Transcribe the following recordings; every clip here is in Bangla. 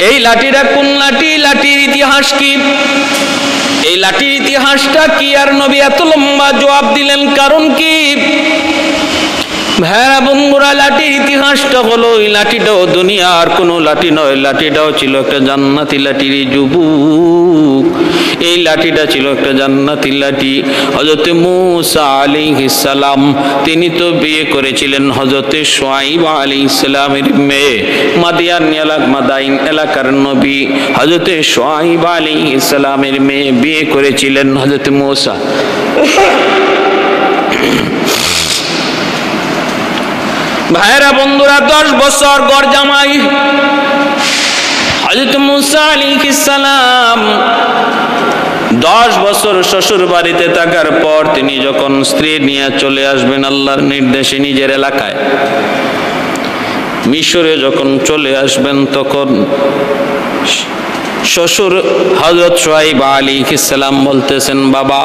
এই লাঠিটা কোন লাঠি, লাঠির ইতিহাস কি, এই লাঠির ইতিহাসটা কি? আর নবী এত লম্বা জবাব দিলেন কারণ কি? ভাইরা বন্ধুরা, লাঠির ইতিহাসটা হলো, এই লাঠিটাও দুনিয়ার কোনো লাঠি নয়, লাঠিটাও ছিল একটা জান্নাতি লাঠি রে যুবক। এই লাঠিটা ছিল একটা জান্নাতি লাঠি। হযরত মূসা আলাইহিস সালাম তিনি তো বিয়ে করেছিলেন হযরত শুআয়ব আলাইহিস সালামের মেয়ে। মাদাইন এলাকার নবী হযরত শুআয়ব আলাইহিস সালামের মেয়ে বিয়ে করেছিলেন হযরত মূসা। ভাইরা বন্ধুরা, 10 বছর ঘর জামাই হযরত মূসা আলাইহিস সালাম 10 বছর শ্বশুর বাড়িতে থাকার পর তিনি যখন স্ত্রী নিয়ে চলে আসবেন আল্লাহর নির্দেশে নিজের এলাকায়, মিশরে যখন চলে আসবেন, তখন শ্বশুর হযরত শুআয়ব আলাইহিস সালাম বলতেছেন, বাবা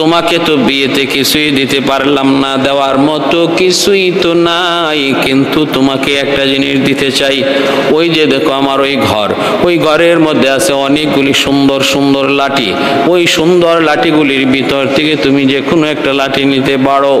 তোমাকে তো বিয়েতে কিছুই দিতে পারলাম না, দেওয়ার মতো কিছুই তো নাই, কিন্তু তোমাকে একটা জিনিস দিতে চাই। ওই যে দেখো আমার ওই ঘর, ওই ঘরের মধ্যে আছে অনেকগুলি সুন্দর সুন্দর লাঠি, ওই সুন্দর লাঠিগুলির ভিতর থেকে তুমি যে কোনো একটা লাঠি নিতে পারো।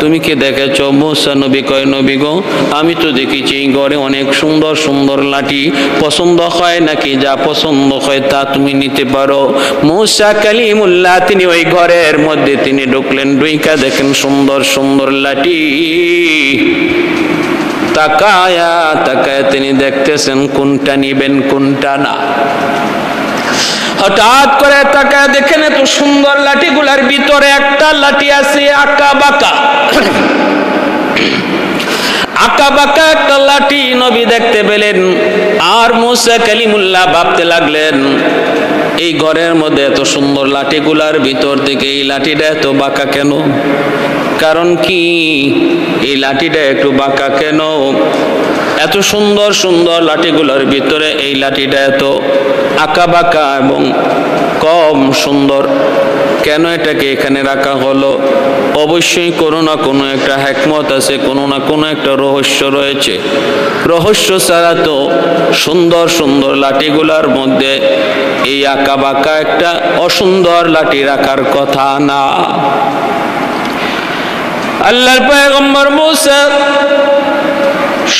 তুমি কি দেখেছো? মূসা নবী কয়, নবী গো আমি তো দেখেছি এই ঘরে অনেক সুন্দর সুন্দর লাঠি, পছন্দ হয় নাকি? যা পছন্দ হয় তা তুমি নিতে পারো। মূসা কালিমুল্লাহ তিনি ওই ঘরের মধ্যে তিনি ঢুকলেন, ঢুইকা দেখেন সুন্দর সুন্দর লাঠি। তাকায়া তাকায়া তিনি দেখতেছেন কোনটা নিবেন কোনটা না। হঠাৎ করে তাকায়া দেখেন এত সুন্দর লাঠিগুলার ভিতরে একটা লাঠি আছে আঁকা বাঁকা, আঁকা বাঁকা একটা লাঠি নবী দেখতে পেলেন। আর মূসা কালিমুল্লাহ ভাবতে লাগলেন, এই ঘরের মধ্যে এত সুন্দর লাঠিগুলার ভিতর থেকে এই লাঠিটা এত বাঁকা কেন? কারণ কি? এই লাঠিটা একটু বাঁকা কেন? এত সুন্দর সুন্দর লাঠিগুলোর ভিতরে এই লাঠিটা এত আঁকা বাঁকা এবং কম সুন্দর কেন? এটাকে এখানে রাখা হলো। অবশ্যই কোনো না কোনো একটা হিকমত আছে, কোনো না কোনো একটা রহস্য রয়েছে। রহস্য ছাড়া তো সুন্দর সুন্দর লাঠিগুলার মধ্যে এই আঁকা বাঁকা একটা অসুন্দর লাঠি রাখার কথা না। আল্লাহর পয়গম্বর মূসা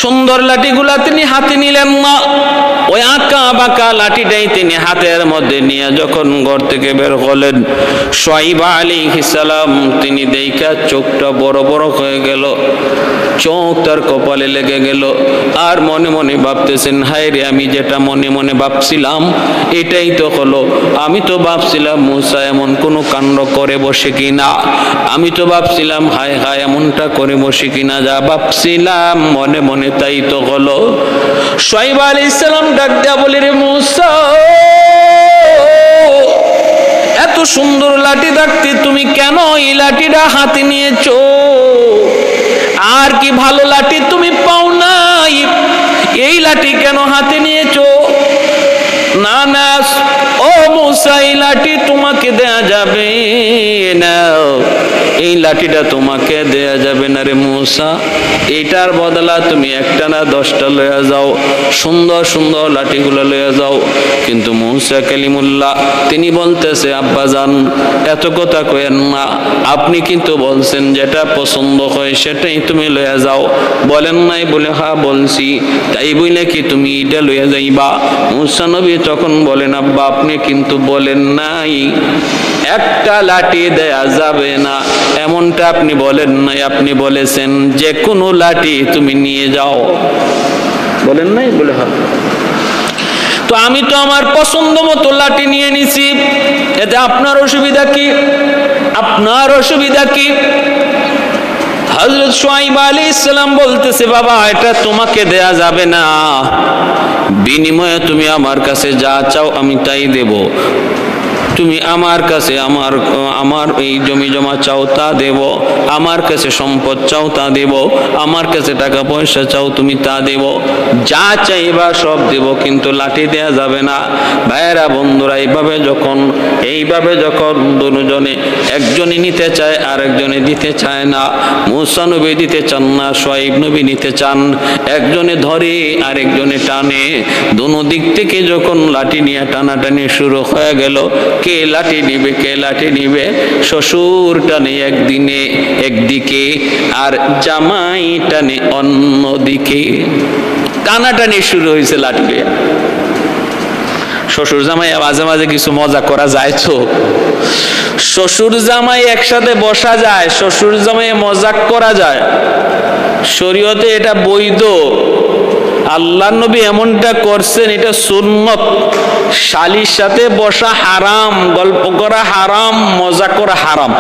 সুন্দর লাঠিগুলা তিনি হাতে নিলেন না, ওই আঁকা বাঁকা লাঠিটাই তিনি হাতের মধ্যে নিয়ে যখন ঘর থেকে বের হলেন, শুআয়ব আলাইহিস সালাম তিনি দেখা চোখটা বড় বড় হয়ে গেল, চোখ তার কপালে লেগে গেল। আর মনে মনে ভাবতেছেন, হায় রে আমি যেটা মনে মনে ভাবছিলাম এটাই তো হলো। আমি তো ভাবছিলাম মূসা এমন কোনো কাণ্ড করে বসে কিনা, আমি তো ভাবছিলাম হায় হায় এমনটা করে বসে কিনা, যা ভাবছিলাম মনে মনে তাই তো হলো। শুআয়ব আলাইহিস সালাম ডাক দেয়া বলে, রে মূসা এত সুন্দর লাঠি থাকতে তুমি কেন এই লাঠিটা হাতে নিয়েছো? আর কি ভালো লাঠি তুমি পাও নাই? এই লাঠি কেন হাতে নিয়েছো? না না ও মূসা, এই লাঠি তোমাকে দেয়া যাবে না, এই লাঠিটা তোমাকে দেয়া যাবে না রে মূসা। এইটার বদলা তুমি একটা না 10টা লইয়া যাও, সুন্দর সুন্দর লাঠিগুলো লইয়া যাও। কিন্তু মূসা কালিমুল্লাহ তিনি বলতেছে, আব্বাজান এত কথা কইেন না, আপনি কিন্তু বলছেন যেটা পছন্দ হয় সেটাই তুমি লইয়া যাও। বলেন নাই? বলে হ্যাঁ বলছি। তাই বলে কি তুমি এটা লইয়া যাইবা? মূসা নবী তখন বলেন, আব্বা আপনি কিন্তু বলেন নাই একটা লাঠি দেয়া যাবে না, এমনটা আপনি বলেন নাই, আপনি বলেছেন যে কোনো লাঠি তুমি নিয়ে যাও। বলেন নাই? বলে হ্যাঁ। তো আমি তো আমার পছন্দ মতো লাঠি নিয়ে নিছি, এতে আপনার অসুবিধা কি? আপনার অসুবিধা কি? হযরত শুআয়ব আলাইহিস সালাম বলতেছে, বাবা এটা তোমাকে দেয়া যাবে না, বিনিময়ে তুমি আমার কাছে যা চাও আমি তাই দেব। তুমি আমার কাছে আমার এই জমি জমা চাও তা দেব, আমার কাছে সম্পদ চাও তা দেব, আমার কাছে টাকা পয়সা চাও তুমি তা দেব, যা চাইবা সব দেব, কিন্তু লাঠি দেয়া যাবে না। ভাইয়েরা বন্ধুরা, এইভাবে যখন দুজনে, একজনই নিতে চায় আর একজনে দিতে চায় না। মুসা নবী দিতে চান না, শুআয়ব নবী নিতে চান। একজনে ধরে আর একজনে টানে। দোনো দিক থেকে যখন লাঠি নিয়ে টানাটানি শুরু হয়ে গেল, কে লাঠি নিবে? শ্বশুর টানে একদিকে আর জামাই টানে অন্যদিকে। টানাটানি শুরু হয়েছে লাঠি নিয়ে। শ্বশুর জামাই মাঝে মাঝে কিছু মজা করা যায় তো? শ্বশুর জামাই একসাথে বসা যায়, শ্বশুর জামাই মজাক করা যায়, শরীয়তে এটা বৈধ। আল্লাহর নবী এমনটা করছেন, এটা সুন্নত। শালীর সাথে বসা হারাম, গল্প করা হারাম, মজা করা হারাম।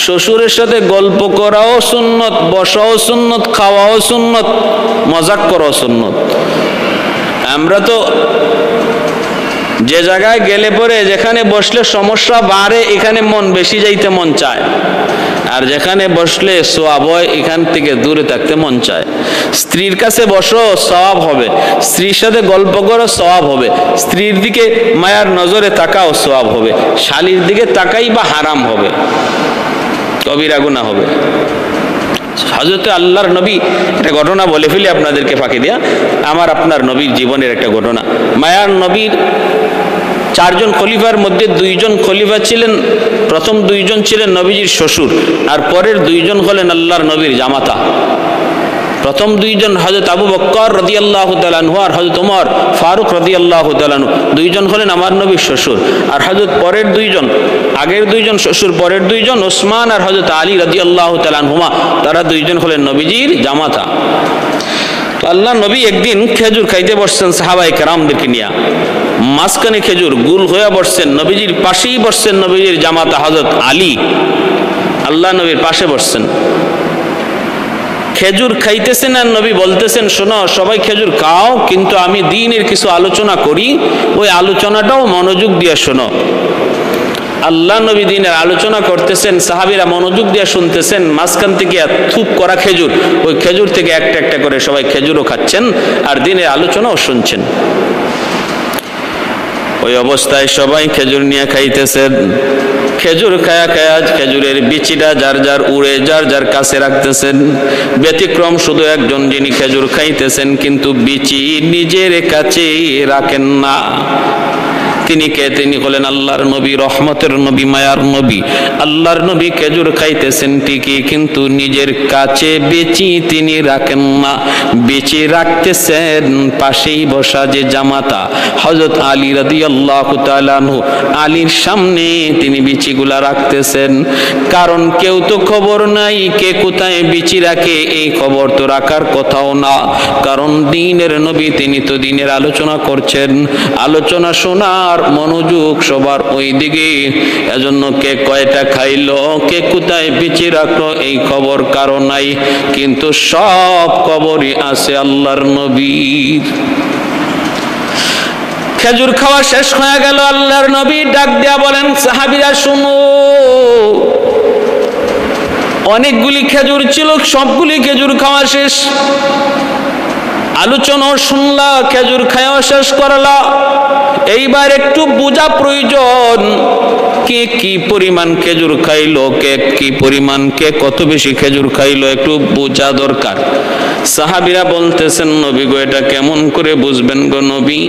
শ্বশুরের সাথে গল্প করাও সুন্নত, বসাও সুন্নত, খাওয়াও সুন্নত, মজাক করাও সুন্নত। আমরা তো যে জায়গায় গেলে পরে যেখানে বসলে সমস্যা বাড়ে, এখানে মন বেশি যাইতে মন চায়, আর যেখানে বসলে সওয়াব হয় এখান থেকে দূরে থাকতে মন চায়। স্ত্রীর কাছে বসো, সওয়াব হবে। স্ত্রীর সাথে গল্প করো, সওয়াব হবে। স্ত্রীর দিকে মায়ার নজরে তাকাও, সওয়াব হবে। শালীর দিকে তাকাই বা হারাম হবে, কবিরা গুনাহ হবে। হযরত আল্লাহর নবী একটা ঘটনা বলে ফেলি আপনাদেরকে ফাঁকি দিয়া, আমার আপনার নবীর জীবনের একটা ঘটনা। মায়ার নবীর 4 জন খলিফার মধ্যে 2 জন খলিফা ছিলেন। প্রথম 2 জন ছিলেন নবীজির শ্বশুর, আর পরের 2 জন হলেন আল্লাহর নবীর জামাতা। প্রথম 2 জন হযরত আবু বকর রাদিয়াল্লাহু তাআলা আনহু আর হযরত ওমর ফারুক রাদিয়াল্লাহু তাআলা আনহু, 2 জন হলেন আমার নবীর শ্বশুর। আর হযরত পরের 2 জন, আগের 2 জন শ্বশুর, পরের 2 জন ওসমান আর হযরত আলী রাদিয়াল্লাহু তাআলা আনহুমা, তারা 2 জন হলেন নবীজির জামাতা। তো আল্লাহ নবী একদিন খেজুর খাইতে বসছেন সাহাবায়ে কেরামদেরকে নিয়ে। মাঝখানে খেজুর গুল হয়ে বসছেন, নবীজির পাশেই বসছেন নবীজির জামাতা হযরত আলী, আল্লাহ নবীর পাশে বসছেন। খেজুর খাইতেছেন আর নবী বলতেছেন, শোনো সবাই খেজুর খাও, কিন্তু আমি দ্বীনের কিছু আলোচনা করি, ওই আলোচনাটাও মনোযোগ দিয়ে শোনো। আল্লাহ নবী দ্বীনের আলোচনা করতেছেন, সাহাবীরা মনোযোগ দিয়ে শুনতেছেন। মাঝখান থেকে থুপ করা খেজুর, ওই খেজুর থেকে একটা একটা করে সবাই খেজুরও খাচ্ছেন আর দ্বীনের আলোচনাও শুনছেন। ওই অবস্থায় সবাই খেজুর নিয়ে খাইতেছেন। খেজুর খায়া খেজুরের বিচিটা যার যার উড়ে যার যার কাছে রাখতেছেন। ব্যতিক্রম শুধু একজন, যিনি খেজুর খাইতেছেন কিন্তু বিচি নিজের কাছে রাখেন না। তিনি কে? তিনি হলেন আল্লাহর নবী, রহমতের নবী, মায়ার নবী। আল্লাহর নবী খেজুর খাইতেছেন ঠিকই, কিন্তু নিজের কাছে বিচি তিনি রাখেন না। বিচি রাখতেছেন পাশেই বসা যে জামাতা হযরত আলী রাদিয়াল্লাহু তাআলা আনহু, আলীর সামনে তিনি বিচিগুলা রাখতেছেন। কারণ কেউ তো খবর নাই কে কোথায় বিচি রাখে, এই খবর তো রাখার কথাও না। কারণ দ্বীনের নবী, তিনি তো দ্বীনের আলোচনা করছেন। আলোচনা শোনার মনোযোগ সবার ওই দিকে। এজন্য কে কয়টা খাইলো, কে কোথায় বিচি রাখলো, এই খবর কারো নাই, কিন্তু সব খবরই আছে আল্লাহর নবীর। খেজুর খাওয়া শেষ হয়ে গেল। আল্লাহর নবী ডাক দিয়া বলেন, সাহাবীরা শুনো, অনেকগুলি খেজুর ছিল, সবগুলি খেজুর খাওয়া শেষ। আলোচনাও শুনলা, খেজুর খাওয়া শেষ করলা। এইবার একটু বোঝা প্রয়োজন, কে কি পরিমাণ খেজুর খাইলো, কে কি পরিমাণ, কে কত বেশি খেজুর খাইলো, একটু বোঝা দরকার। সাহাবীরা বলতেছেন, নবী গো এটা কেমন করে বুঝবেন গো নবী?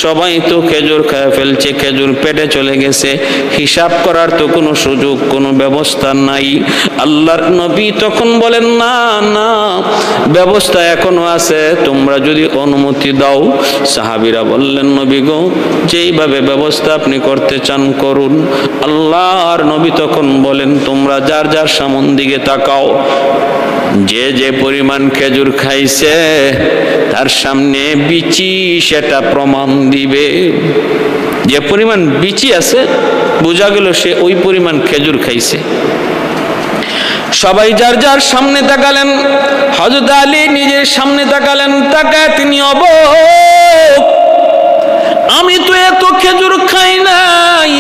সবাই তো খেজুর খেয়ে ফেলছে, খেজুর পেটে চলে গেছে, হিসাব করার তো কোনো সুযোগ, কোনো ব্যবস্থা নাই। আল্লাহর নবী তখন বলেন, না না, ব্যবস্থা এখনো আছে, তোমরা যদি অনুমতি দাও। সাহাবীরা বললেন, নবী গো যেইভাবে ব্যবস্থা আপনি করতে চান করুন। আল্লাহর নবী তখন বলেন, তোমরা যার যার সামন দিকে তাকাও, যে যে পরিমাণ খেজুর খাইছে তার সামনে বিচি সেটা প্রমাণ দিবে। যে পরিমাণ বিচি আছে বোঝা গেল সে ওই পরিমাণ খেজুর খাইছে। সবাই যার যার সামনে তাকালেন। হযরত আলী নিজের সামনে তাকালেন, তাকায় তিনি অবাক, আমি তো এত খেজুর খাই নাই,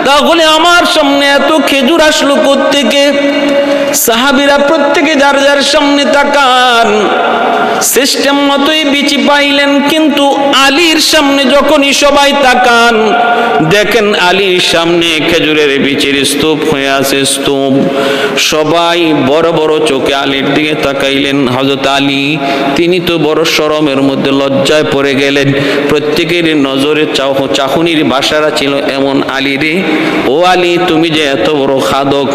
তাহলে আমার সামনে এত খেজুর আসলো কোত্থেকে? সাহাবীরা প্রত্যেকে যার যার সামনে তাকান, সিস্টেম মতোই বিচি পাইলেন। কিন্তু আলীর সামনে যখনই সবাই তাকান, দেখেন আলীর সামনে খেজুরের বিচির স্তূপ হয়ে আছে, স্তূপ। সবাই বড় বড় চোখে আলীর দিকে তাকাইলেন। হযরত আলী তিনি তো বড় শরমের মধ্যে লজ্জায় পড়ে গেলেন। প্রত্যেকের নজরে চাহনির বাসারা ছিল এমন আলী রে, ও আলী তুমি যে এত বড় খাদক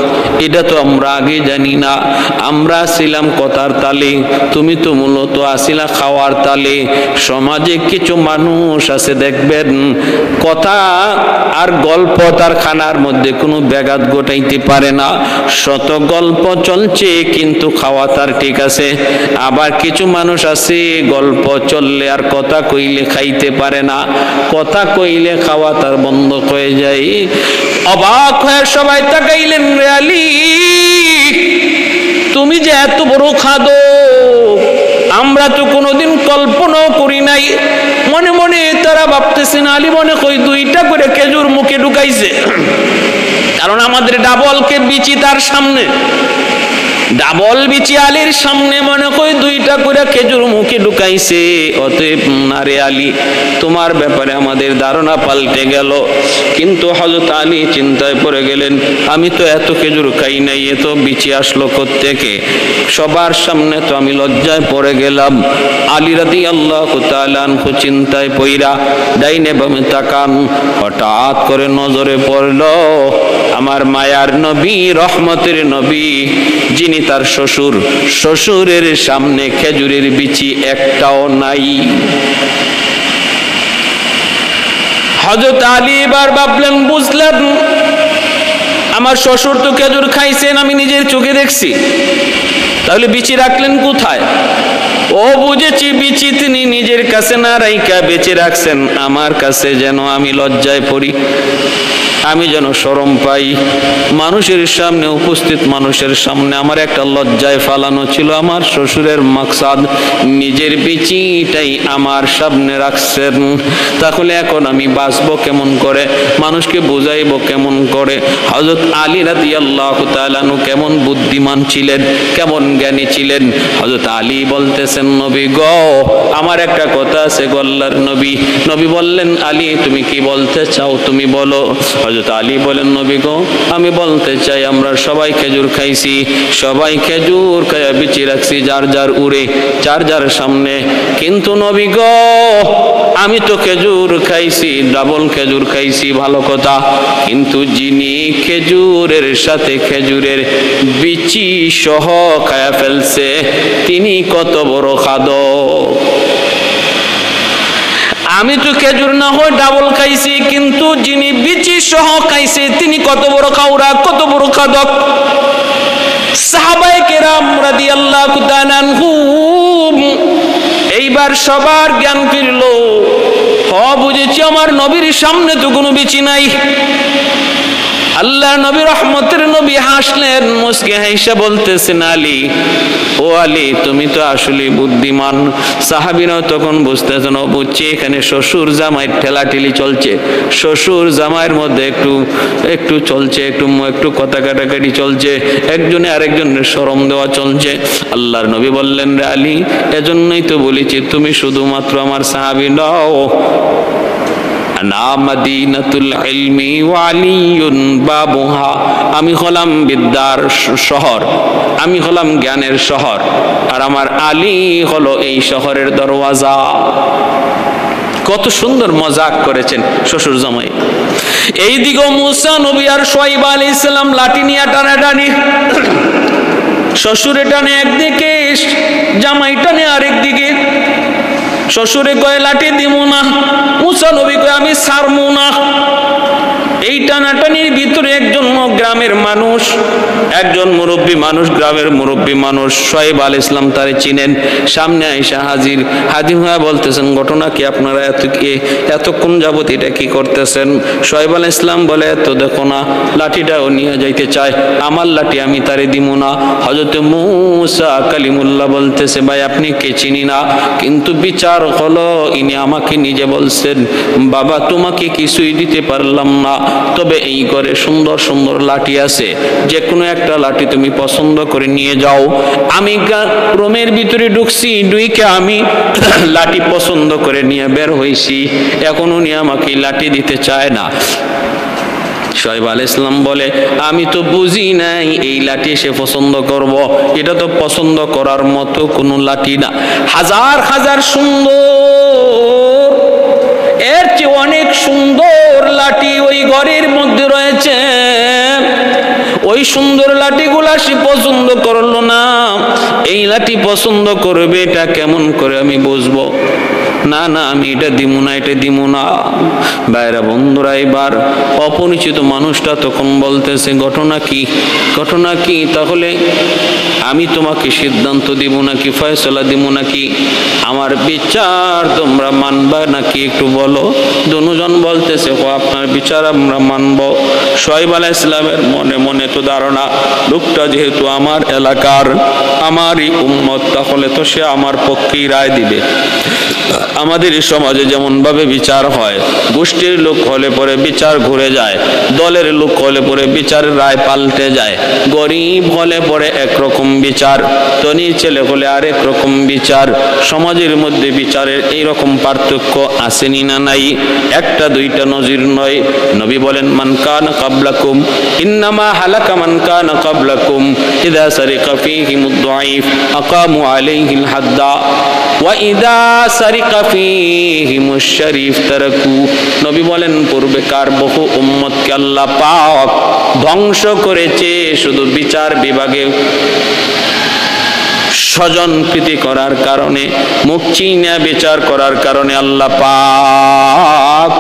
এটা তো আমরা আগে জানি না। আমরা ছিলাম কথার তালে, তুমি তো মূলত আসিলা খাওয়ার তালে। সমাজে কিছু মানুষ আছে দেখবেন কথা আর গল্প তার খানার মধ্যে কোনো ব্যাঘাত ঘটাইতে পারে না। শত গল্প চলছে কিন্তু খাওয়া তার ঠিক আছে। আবার কিছু মানুষ আছে গল্প চললে আর কথা কইলে খাইতে পারে না, কথা কইলে খাওয়া তার বন্ধ হয়ে যায়। অবাক হয়ে সবাই তাকাইলেন, রে আলী তুমি যে এত বড় খাদক আমরা তো কোনোদিন কল্পনাও করি নাই। মনে মনে তারা ভাবতেছেন আলী মনে হয় 2টা করে খেজুর মুখে ঢুকাইছে, কারণ আমাদের ডাবলকে বিচি তার সামনে, ডাবল বিচি আলীর সামনে মনে হয় 2টা করে খেজুর মুখে ঢুকাইছে। অতএব আরে আলী তোমার ব্যাপারে আমাদের ধারণা পাল্টে গেল। কিন্তু হযরত আলী চিন্তায় পড়ে গেলেন, আমি তো এত খেজুর খাই নাই, এত বিচি আসলো কোত্থেকে? সবার সামনে তো আমি লজ্জায় পড়ে গেলাম। আলী রাদিয়াল্লাহু তাআলা আনহু চিন্তায় পইরা ডাইনে বামে তাকান। হঠাৎ করে নজরে পড়ল আমার মায়ার নবী, রহমতের নবী, যিনি তার শ্বশুর, শ্বশুরের সামনে খেজুরের বিচি একটাও নাই। হযরত আলী এবার ভাবলেন, বুঝলেন আমার শ্বশুর তো খেজুর খাইছেন, আমি নিজের চোখে দেখছি, তাহলে বিচি রাখলেন কোথায়? ও বুঝেছি, বিচি তিনি নিজের কাছে না রাইখা বেঁচে রাখছেন আমার কাছে, যেন আমি লজ্জায় পড়ি, আমি যেন শরম পাই। মানুষের সামনে, উপস্থিত মানুষের সামনে আমার একটা লজ্জায় ফালানো ছিল আমার শ্বশুরের মাকসাদ। নিজের বিচিটাই আমার সামনে রাখছেন, তাহলে এখন আমি বাঁচবো কেমন করে, মানুষকে বুঝাইবো কেমন করে? হযরত আলী রাদিয়াল্লাহু তাআলা আনহু কেমন বুদ্ধিমান ছিলেন, কেমন জ্ঞানী ছিলেন। হযরত আলী বলতেছেন, নবী গো আমার একটা কথা আছে গো আল্লাহর নবী। নবী বললেন, আলী তুমি কি বলতে চাও তুমি বলো। হযরত আলী বলেন, নবী গো আমি বলতে চাই আমরা সবাই খেজুর খাইছি, সবাই খেজুর খাইয়া বিচি রাখছি যার যার উড়ে, যার যার সামনে। কিন্তু নবী গো আমি তো খেজুর খাইছি, ডাবল খেজুর খাইছি ভালো কথা, কিন্তু যিনি খেজুরের সাথে খেজুরের বিচি সহ খায়া ফেলছে তিনি কত বড় খাদক। আমি তো খেজুর না হয় ডাবল খাইছি, কিন্তু যিনি বিচি সহ খাইছে তিনি কত বড় খাউরা, কত বড় খাদক। সাহাবায়ে কেরাম রাদিয়াল্লাহু তাআলা আনহুম এইবার সবার জ্ঞান ফিরল। বুঝেছি আমার নবীর সামনে তো কোনো বিচি নাই। আল্লাহ নবী, রহমতের নবী হাসলেন, মুস্কে হাসা বলতেছেন, আলী ও আলী তুমি তো আসলে বুদ্ধিমান। সাহাবীরাও তখন বুঝতেছেন, ও বুঝছি এখানে শ্বশুর জামাইয়ের ঠেলাঠেলি চলছে, শ্বশুর জামাইয়ের মধ্যে একটু চলছে, একটু কথা কাটাকাটি চলছে, একজনে আরেকজনের শরম দেওয়া চলছে। আল্লাহর নবী বললেন, রে আলী এজন্যই তো বলেছি তুমি শুধুমাত্র আমার সাহাবী নও, আমি হলাম বিদ্যার শহর, আমি হলাম জ্ঞানের শহর, আর আমার আলী হলো এই শহরের দরওয়াজা। কত সুন্দর মজাক করেছেন শ্বশুর জামাই। এইদিকে মুসা নবী আর শুআয়ব আলাইহিস সালাম লাঠি নিয়ে টানাটানি, শ্বশুরে টানে একদিকে, জামাই টানে আরেকদিকে। শ্বশুরে কয় লাঠি দিমু না, মুসা নবী কয় আমি ছাড়মু না। এই টানাটানির ভিতরে একজন গ্রামের মানুষ, একজন মুরব্বী মানুষ, গ্রামের মুরব্বী মানুষ, শোয়েব আলাইহিস সালাম তারে চিনেন। সামনে আয়েশা হাজির হয়ে বলতেছেন, ঘটনা কি, আপনারা এতক্ষণ যাবত এটা কি করতেছেন? শোয়েব আলাইহিস সালাম বলে, তো দেখো না, লাঠিটাও নিয়ে যাইতে চায়, আমার লাঠি আমি তারে দিব না। হযরত মূসা কালিমুল্লাহ বলতেছে, ভাই আপনি কে চিনি না, কিন্তু বিচার হলো ইনি আমাকে নিজে বলছেন, বাবা তোমাকে কিছুই দিতে পারলাম না, তবে এই ঘরে সুন্দর সুন্দর লাঠি আছে, যে কোনো একটা লাঠি তুমি পছন্দ করে নিয়ে যাও। আমি রুমের ভিতরে ঢুকছি, ঢুকে আমি লাঠি পছন্দ করে নিয়ে বের হইছি, এখন উনি আমাকে লাঠি দিতে চায় না। শোয়েব আলাইহিস সালাম বলে, আমি তো বুঝি নাই এই লাঠি সে পছন্দ করব, এটা তো পছন্দ করার মতো কোনো লাঠি না। হাজার হাজার সুন্দর, এর চেয়ে অনেক সুন্দর লাঠি ওই ঘরের মধ্যে রয়েছে। ওই সুন্দর লাঠিগুলা সে পছন্দ করলো না। এই লাঠি পছন্দ করবে, এটা কেমন করে আমি বুঝবো? না না, আমি এটা দিব না, এটা দিব না। ভাইরা বন্ধুরা, এবার অপরিচিত মানুষটা তখন বলতেছে, ঘটনা কি, ঘটনা কি? তাহলে আমি তোমাকে সিদ্ধান্ত দিব নাকি, ফয়সালা দিব নাকি, আমার বিচার তোমরা মানবা নাকি, একটু বলো। দুজন বলতেছে, ও আপনার বিচার আমরা মানব। শোয়েব আলাইহিস সালামের মনে মনে তো ধারণা, লোকটা যেহেতু আমার এলাকার, আমারই উম্মত, তাহলে তো সে আমার পক্ষেই রায় দিবে। আমাদের এই সমাজে যেমন ভাবে বিচার হয়, গোষ্ঠীর লোক হলে পরে বিচার ঘুরে যায়, দলের লোক হলে পরে বিচারের রায় পাল্টে যায়, গরিব হলে পরে একরকম বিচার, ধনী ছেলে হলে আরেক রকম বিচার। সমাজের মধ্যে বিচারের এইরকম পার্থক্য আসেনি না নাই? একটা দুইটা নজির নয়। নবী বলেন, মান কানা ক্বাবলাকুম ইন্নামা হালাকা মান কানা ক্বাবলাকুম ইযা সারিকা ফীহিমুদ দাঈফ আকামু আলাইহিল হাদ্দা ওয়া ইযা সারিকা ফীহিমুশ শরীফ তারাকু। নবী বলেন, পূর্বেকার বহু উম্মতকে আল্লাহ পাক ধ্বংস করেছে শুধু বিচার বিভাগে স্বজন প্রীতি করার কারণে, মুখ চিনা বিচার করার কারণে আল্লাহ পাক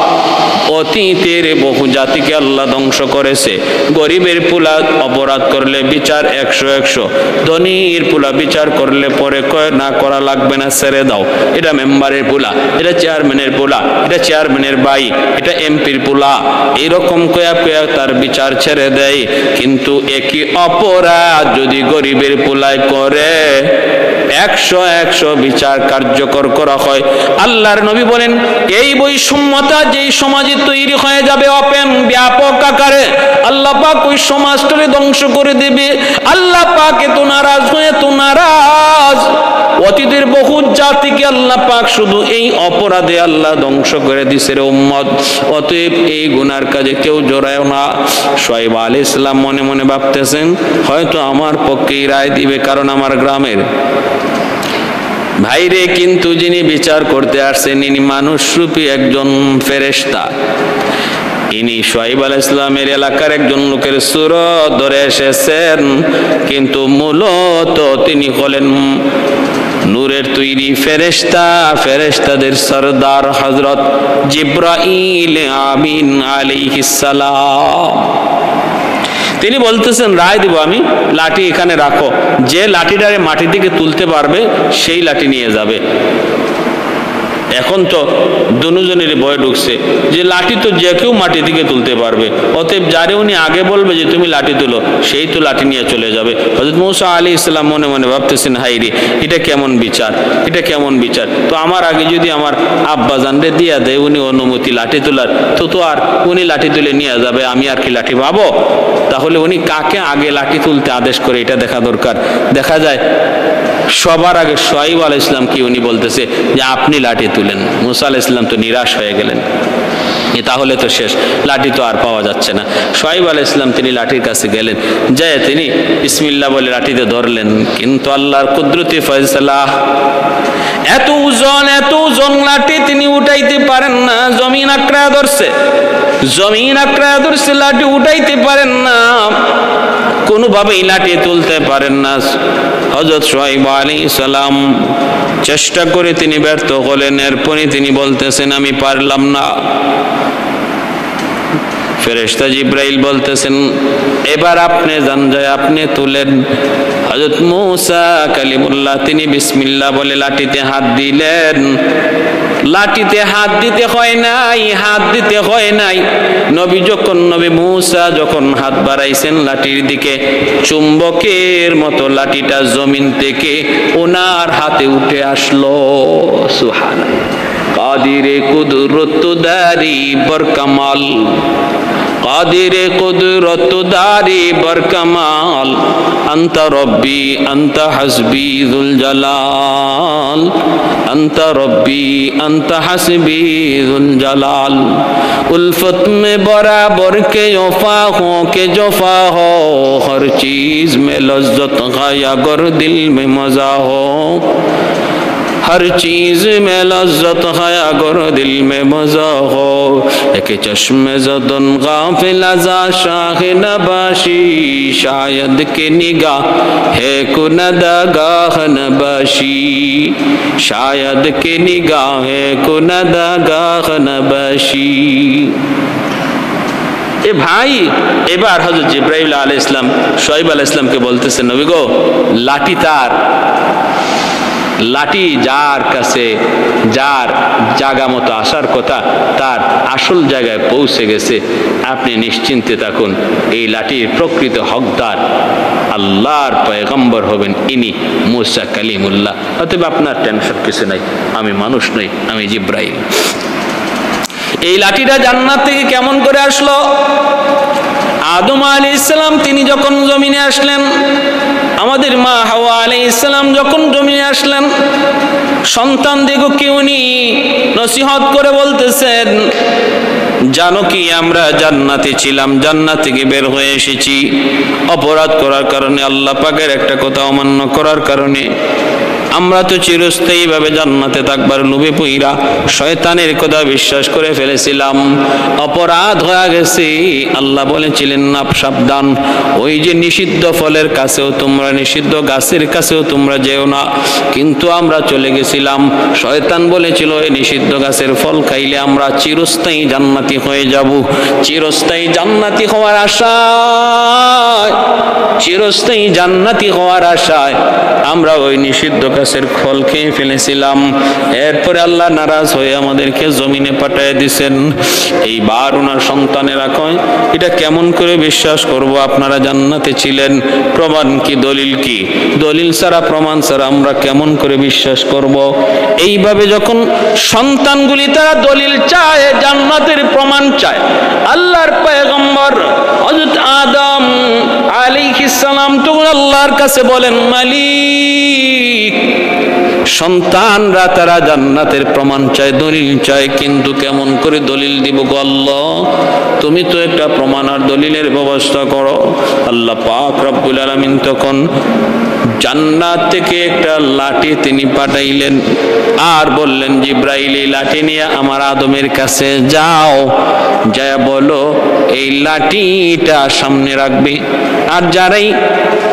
অতীতের বহু জাতিকে আল্লাহ ধ্বংস করেছে। গরিবের পোলা অপরাধ করলে বিচার 100-100, ধনীর পোলা বিচার করলে পরে কয় না করা লাগবে না, ছেড়ে দাও, এটা মেম্বারের পোলা, এটা চেয়ারম্যানের পোলা, এটা চেয়ারম্যানের ভাই, এটা এমপির পোলা, এরকম কয়া কয়া তার বিচার ছেড়ে দেয়। কিন্তু একই অপরাধ যদি গরিবের পোলায় করে 100-100 বিচার কার্যকর করা হয়। আল্লাহর নবী বলেন, এই বৈষম্যতা যেই সমাজে তৈরি হয়ে যাবে ওপেন ব্যাপক আকারে, আল্লাহ পাক ওই সমাজটাকে ধ্বংস করে দেবে। আল্লাহ পাক এত নারাজ হয়ে, তো নারাজ, অতীতের বহু জাতিকে আল্লাহ পাক শুধু এই অপরাধে আল্লাহ ধ্বংস করে দিছে রে উম্মত। অতএব এই গুনার কাজে কেউ জড়ায় না। শোয়েব আলাইহিস সালাম মনে মনে ভাবতেছেন, হয়তো আমার পক্ষেই রায় দিবে, কারণ আমার গ্রামের ভাইরে, কিন্তু যিনি বিচার করতে আসছেন ইনি মানুষরূপী একজন ফেরেশতা। ইনি শোয়েব আলাইহিস সালামের এলাকার একজন লোকের সুরত ধরে এসেছেন, কিন্তু মূলত তিনি হলেন নূরের তৈরি ফেরেশতা, ফেরেশতাদের সরদার হযরত জিবরাইল আমিন আলাইহিস সালাম। তিনি বলতেছেন, রায় দিব আমি, লাঠি এখানে রাখো, যে লাঠিটারে মাটি থেকে তুলতে পারবে সেই লাঠি নিয়ে যাবে। এখন তো দুজনেরই ভয় ঢুকছে যে লাঠি তো যে কেউ মাটি থেকে তুলতে পারবে, অতএব যারে উনি আগে বলবে যে তুমি লাঠি তুলো, সেই তো লাঠি নিয়ে চলে যাবে। হযরত মূসা আলাইহিস সালাম মনে মনে ভাবতেছেন, হাইরে, এটা কেমন বিচার, এটা কেমন বিচার। তো আমার আগে যদি আমার আব্বা জানরে দিয়া দেয় উনি অনুমতি লাঠি তোলার, তো আর উনি লাঠি তুলে নিয়ে যাবে, আমি আর কি লাঠি পাবো? তাহলে উনি কাকে আগে লাঠি তুলতে আদেশ করে এটা দেখা দরকার। দেখা যায় সবার আগে শোয়েব আলাইহিস সালাম কি উনি বলতেছে যে আপনি লাঠি তুলেন। মূসা আলাইহিস সালাম তো নিরাশ হয়ে গেলেন, তাহলে তো শেষ, লাঠি তো আর পাওয়া যাচ্ছে না। শোয়েব আলাইহিস সালাম তিনি লাঠির কাছে গেলেন, যায় তিনি বিসমিল্লাহ বলে লাঠিতে ধরলেন, কিন্তু আল্লাহর কুদরতি ফয়সালা, এত ওজন লাঠি তিনি উঠাইতে পারেন না। জমিন আঁকড়ায় ধরছে, জমিন আঁকড়ায় ধরছে, লাঠি উঠাইতে পারেন না, কোনোভাবেই লাঠি তুলতে পারেন না। হযরত শোয়েব আলাইহিস সালাম চেষ্টা করে তিনি ব্যর্থ হলেন। এরপরে তিনি বলতেছেন, আমি পারলাম না। ফেরেশতা জিব্রাইল বলতেছেন এবার আপনি যান, যায় আপনি তুলেন। হযরত মূসা কালিমুল্লাহ তিনি বিসমিল্লাহ বলে লাঠিতে হাত দিলেন। লাঠিতে হাত দিতে হয় নাই, হাত দিতে হয় নাই। নবী মূসা যখন হাত বাড়াইছেন লাঠির দিকে, চুম্বকের মতো লাঠিটা জমিন থেকে ওনার হাতে উঠে আসলো। সুবহানাল্লাহ। কাদিরে কুদরত দারি বরকামাল, কাদিরে কুদরত দারি বরকামাল, আনতা রব্বি আনতা হাসবি যুল জালাল, আনতা রব্বি আনতা হাসবি যুল জালাল। उल्फत में बराबर के वफा हो के जफा हो, हर चीज में लज्जत खाया गर दिल में मजा हो, हर चीज में लज्जत खाया गर दिल में मजा हो। एक चश्मे ज़दन गाफिल अज़ा शाह नबाशी, शायद के निगाह है कुनदगाह नबाशी, शायद के निगाह है कुनदगाह नबाशी। এ ভাই, এবার হযরত জিবরাইল আলাইহিস সালাম শুআয়ব আলাইহিস সালামকে বলতেছেন নবী গো, লাঠি তার, লাঠি যার কাছে যার জায়গা মতো আসার কথা তার আসল জায়গায় পৌঁছে গেছে, আপনি নিশ্চিন্তে থাকুন। এই লাঠির প্রকৃত হকদার আল্লাহর পয়গম্বর হবেন ইনি মূসা কালিমুল্লাহ। অতএব আপনার টেনশন কিছু নাই, আমি মানুষ নই, আমি জিবরাইল। এই লাঠিটা জান্নাত থেকে কেমন করে আসলো? আদম আলাইহিস সালাম তিনি যখন জমিনে আসলেন, আমাদের মা হাওয়া আলাইহিস সালাম যখন জমিনে আসলেন, সন্তানদিগকে উনি নসিহত করে বলতেছেন, জানো কি আমরা জান্নাতে ছিলাম, জান্নাত থেকে বের হয়ে এসেছি অপরাধ করার কারণে, আল্লাহ পাকের একটা কথা অমান্য করার কারণে। আমরা তো চিরস্থায়ী ভাবে জান্নাতে থাকবার লোভে পইরা শয়তানের কথা বিশ্বাস করে ফেলেছিলাম, অপরাধ হয়ে গেছে। আল্লাহ বলেছিলেন না, সাবধান, ওই যে নিষিদ্ধ ফলের কাছেও তোমরা, নিষিদ্ধ গাছের কাছেও তোমরা যেও না। কিন্তু আমরা চলে গেছিলাম, শয়তান বলেছিল এই নিষিদ্ধ গাছের ফল খাইলে আমরা চিরস্থায়ী জান্নাতি হয়ে যাব। চিরস্থায়ী জান্নাতি হওয়ার আশায়, চিরস্থায়ী জান্নাতি হওয়ার আশায় আমরা ওই নিষিদ্ধ গাছের ফল খেয়ে ফেলেছিলাম। এরপরে আল্লাহ নারাজ হয়ে আমাদেরকে জমিনে পাঠিয়ে দিয়েছেন। এইবার ওনার সন্তানেরা কয়, এটা কেমন করে বিশ্বাস করব? আপনারা জান্নাতে ছিলেন, প্রমাণ কি, দলিল কি? দলিল ছাড়া, প্রমাণ ছাড়া আমরা কেমন করে বিশ্বাস করব? এইভাবে যখন সন্তানগুলি তারা দলিল চায়, জান্নাতের প্রমাণ চায়, আল্লাহর পয়গম্বর হযরত আদম আলাইহিস সালাম তখন আল্লাহর কাছে বলেন, মালিক, সন্তানরা তারা জান্নাতের প্রমাণ চায়, দলিল চায়, কিন্তু কেমন করে দলিল দিব গো আল্লাহ? তুমি তো একটা প্রমাণ আর দলিলের ব্যবস্থা করো। আল্লাহ পাক রব্বুল আলামিন তখন জান্নাত থেকে একটা লাঠি তিনি পাঠাইলেন আর বললেন, জিব্রাইল এই লাঠি নিয়ে আমার আদমের কাছে যাও, যা বলো এই লাঠিটা সামনে রাখবে, আর যারাই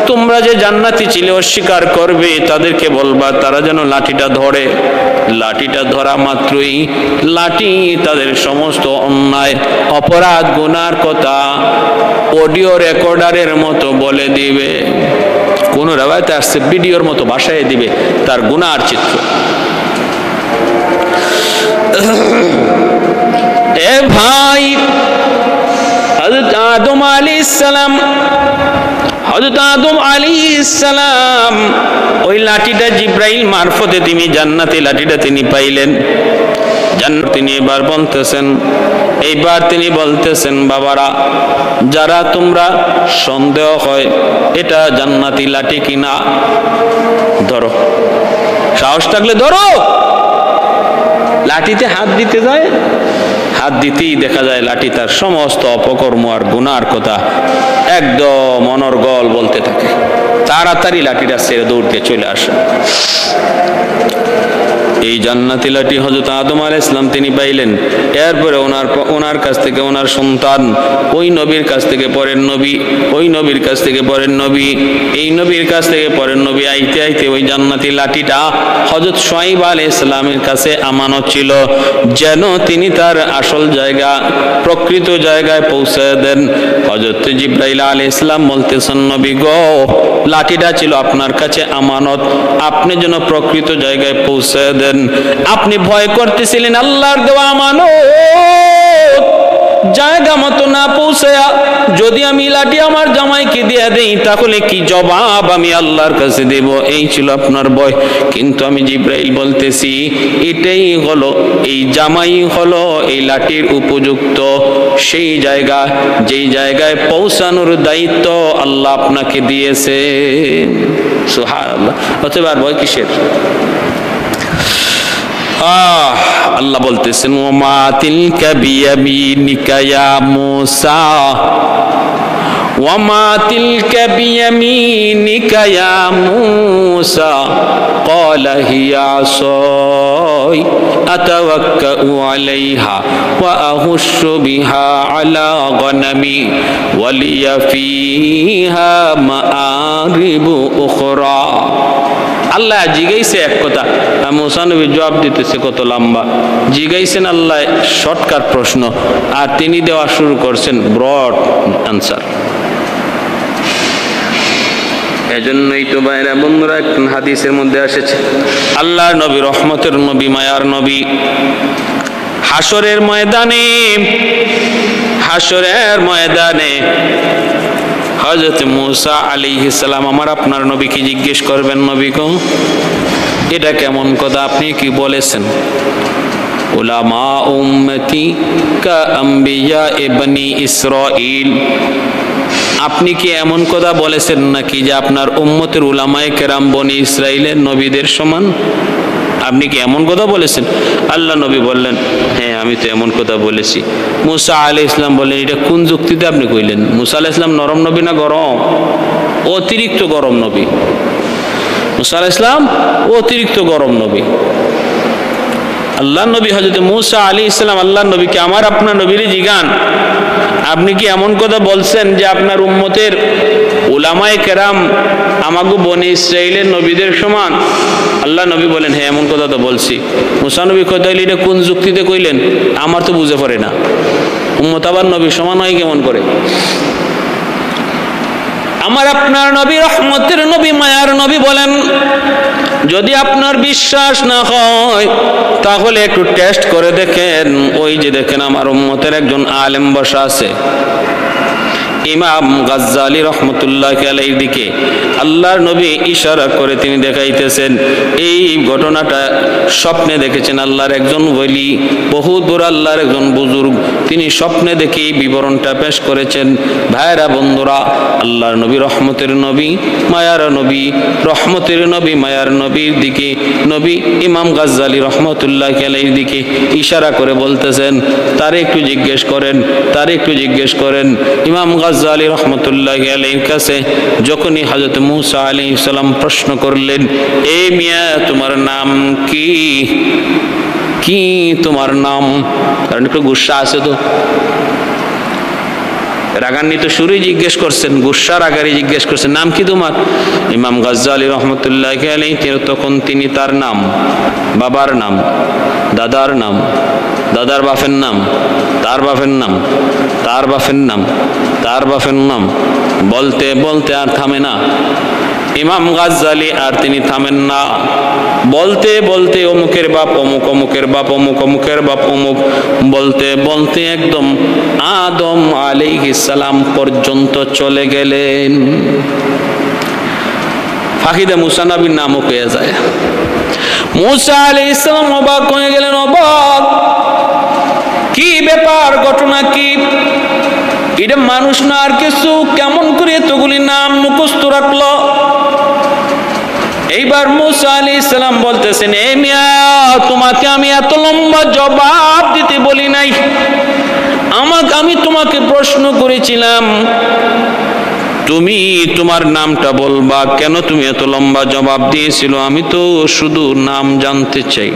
তোমরা যে জান্নাতি ছিলে অস্বীকার করবে তাদেরকে বলবা তারা যেন লাঠিটা ধরে। লাঠিটা ধরা মাত্রই লাঠি তাদের সমস্ত অন্যায় অপরাধ গুনার কথা অডিও রেকর্ডারের মতো বলে দিবে। কোন রাওয়ায়াতে আসছে ভিডিওর মতো ভাষায় দিবে তার গুনার চিত্র। এ ভাই, হযরত আদম আলাইহিস সালাম, হযরত আদম আলাইহিস সালাম ওই লাঠিটা জিব্রাইল মারফতে তিনি জান্নাতে লাঠিটা তিনি পাইলেন। তিনি এবার বলতেছেন, এইবার তিনি বলতেছেন, বাবারা যারা তোমরা সন্দেহ হয় এটা জান্নাতি লাঠি কিনা, ধরো, সাহস থাকলে ধরো। লাঠিতে হাত দিতে যায়, হাত দিতেই দেখা যায় লাঠি তার সমস্ত অপকর্ম আর গুনার কথা একদম অনর্গল বলতে থাকে। তাড়াতাড়ি লাঠিটা ছেড়ে দৌড় দিয়ে চলে আসে। এই জান্নাতি লাঠি হযরত আদম আলাইহিস সালাম তিনি পাইলেন। এরপরে ওনার কাছ থেকে ওনার সন্তান, ওই নবীর কাছ থেকে পরের নবী, ওই নবীর কাছ থেকে পরের নবী, এই নবীর কাছ থেকে পরের নবী, আইতে আইতে ওই জান্নাতি লাঠিটা হযরত শুআয়ব আলাইহিস সালামের কাছে আমানত ছিল, যেন তিনি তার আসল জায়গা, প্রকৃত জায়গায় পৌঁছে দেন। হযরত জিবরাইল আলাইহিস সালাম বলতেছেন, নবী গো, লাঠিটা ছিল আপনার কাছে আমানত, আপনি যেন প্রকৃত জায়গায় পৌঁছে দেন। আপনি ভয় করতেছিলেন আল্লাহর দেওয়া আমানত জায়গা মতো না পৌঁছায়া যদি আমি লাঠি আমার জামাইকে দিয়ে দেই, তাহলে কি জবাব আমি আল্লাহর কাছে দেব, এই ছিল আপনার ভয়। কিন্তু আমি জিবরাইল বলতেছি, এটাই হলো, এই জামাই হলো এই লাঠির উপযুক্ত সেই জায়গা, যেই জায়গায় পৌঁছানোর দায়িত্ব আল্লাহ আপনাকে দিয়েছে। সুবহানাল্লাহ। অতএব আর ভয় কিসের? আল্লাহ বলতেছেন, ওমা তিলকা বিয়ামিনিকা ইয়া মূসা, ওমা তিলকা বিয়ামিনিকা ইয়া মূসা, ক্বালা হিয়া আসাই আতাওয়াক্কাউ আলাইহা ওয়া আহুশু বিহা আলা গনামি ওয়া লিয়া ফিহা মাআরিবু উখরা। আল্লাহ জিগাইছে এক কথা, মুসা নবী জবাব দিতেছে কত লম্বা। জিগাইছেন আল্লাহ শর্টকাট প্রশ্ন, আর তিনি দেওয়া শুরু করছেন ব্রড আনসার। এজন্যই তো ভাইরা বন্ধুরা, একটু হাদিসের মধ্যে এসেছে, আল্লাহর নবী, রহমতের নবী, মায়ার নবী, হাসরের ময়দানে হযরত মূসা আলাইহিস সালাম আমার আপনার নবীকে জিজ্ঞেস করবেন, নবী গো, এটা কেমন কথা আপনি কি বলেছেন? উলামা উম্মতি কা আম্বিয়া ইবনি ইসরাঈল, আপনি কি এমন কথা বলেছেন নাকি যে আপনার উম্মতের উলামায়ে কেরাম বনি ইসরাইলের নবীদের সমান? আপনি কি এমন কথা বলেছেন? আল্লাহ নবী বললেন, হ্যাঁ আমি তো এমন কথা বলেছি। মূসা আলাইহিস সালাম বললেন, এটা কোন যুক্তিতে আপনি কইলেন? মূসা আলাইহিস সালাম নরম নবী না গরম? অতিরিক্ত গরম নবী। মূসা আলাইহিস সালাম অতিরিক্ত গরম নবী। আল্লাহ নবী হযরত মূসা আলাইহিস সালাম আল্লাহ নবীকে, আমার আপনার নবীরে জিগান, আপনি কি এমন কথা বলছেন যে আপনার উম্মতের উলামায়ে কেরাম আমাগো বনি ইসরাইলের নবীদের সমান? আল্লাহ নবী বলেন, হ্যাঁ এমন কথা তো বলছি। মূসা নবী কথা হইলে এটা কোন যুক্তিতে কইলেন? আমার তো বুঝে পড়ে না, উম্মত আবার নবী সমান হয় কেমন করে? আমার আপনার নবী, রহমতের নবী, মায়ার নবী বলেন, যদি আপনার বিশ্বাস না হয় তাহলে একটু টেস্ট করে দেখেন, ওই যে দেখেন আমার উম্মতের একজন আলেম বসা আছে, ইমাম গাজ্জালি রহমতুল্লাহি আলাইহির দিকে আল্লাহর নবী ইশারা করে তিনি দেখাইতেছেন, এই ঘটনাটা স্বপ্নে দেখেছেন আল্লাহর একজন ওলি, বহুত বড় আল্লাহর একজন বুজুর্গ, তিনি স্বপ্নে দেখে এই বিবরণটা পেশ করেছেন। ভাইরা বন্ধুরা, আল্লাহর নবী, রহমতের নবী, মায়ার নবী, রহমতের নবী, মায়ার নবীর দিকে নবী ইমাম গাজ্জালি রহমতুল্লাহি আলাইহির দিকে ইশারা করে বলতেছেন, তারে একটু জিজ্ঞেস করেন, তারে একটু জিজ্ঞেস করেন। ইমাম গাজ্জালি রহমতুল্লাহি আলাইহির কাছে যখনই হযরত মূসা আলাইহিস সালাম প্রশ্ন করলেন, এ মিয়া তোমার নাম কি? কি তোমার নাম? কারণ একটু গুসা আছে তো, রাগান্বিত সুরেই জিজ্ঞেস করছেন, গুসার আগারে জিজ্ঞেস করছেন, নাম কি তোমার? ইমাম গাজ্জালি রহমতুল্লাহি আলাইহি তখন তিনি তার নাম, বাবার নাম, দাদার নাম, দাদার বাপের নাম, তার বাপের নাম, তার বাপের নাম, তার বাপের নাম বলতে বলতে আর থামে না ইমাম গাজ্জালি, আর তিনি থামেন না, বলতে বলতে অমুকের বাপ অমুক, অমুকের বাপ অমুক, অমুকের বাপ অমুক, বলতে বলতে একদম আদম আলাইহিস সালাম পর্যন্ত চলে গেলেন। ফাকিদে মূসা নবীর নামও পেয়ে যায়। মূসা আলাইহিস সালাম অবাক হয়ে গেলেন, অবাক, কি ব্যাপার, ঘটনা কি? এটা মানুষ না আর কিছু, কেমন করে এতগুলি নাম মুখস্থ রাখলো? এইবার মূসা আলাইহিস সালাম বলতেছেন, এ মিয়া, তোমাকে আমি এত লম্বা জবাব দিতে বলি নাই, আমি তোমাকে প্রশ্ন করেছিলাম তুমি তোমার নামটা বলবা, কেন তুমি এত লম্বা জবাব দিয়েছিল? আমি তো শুধু নাম জানতে চাই।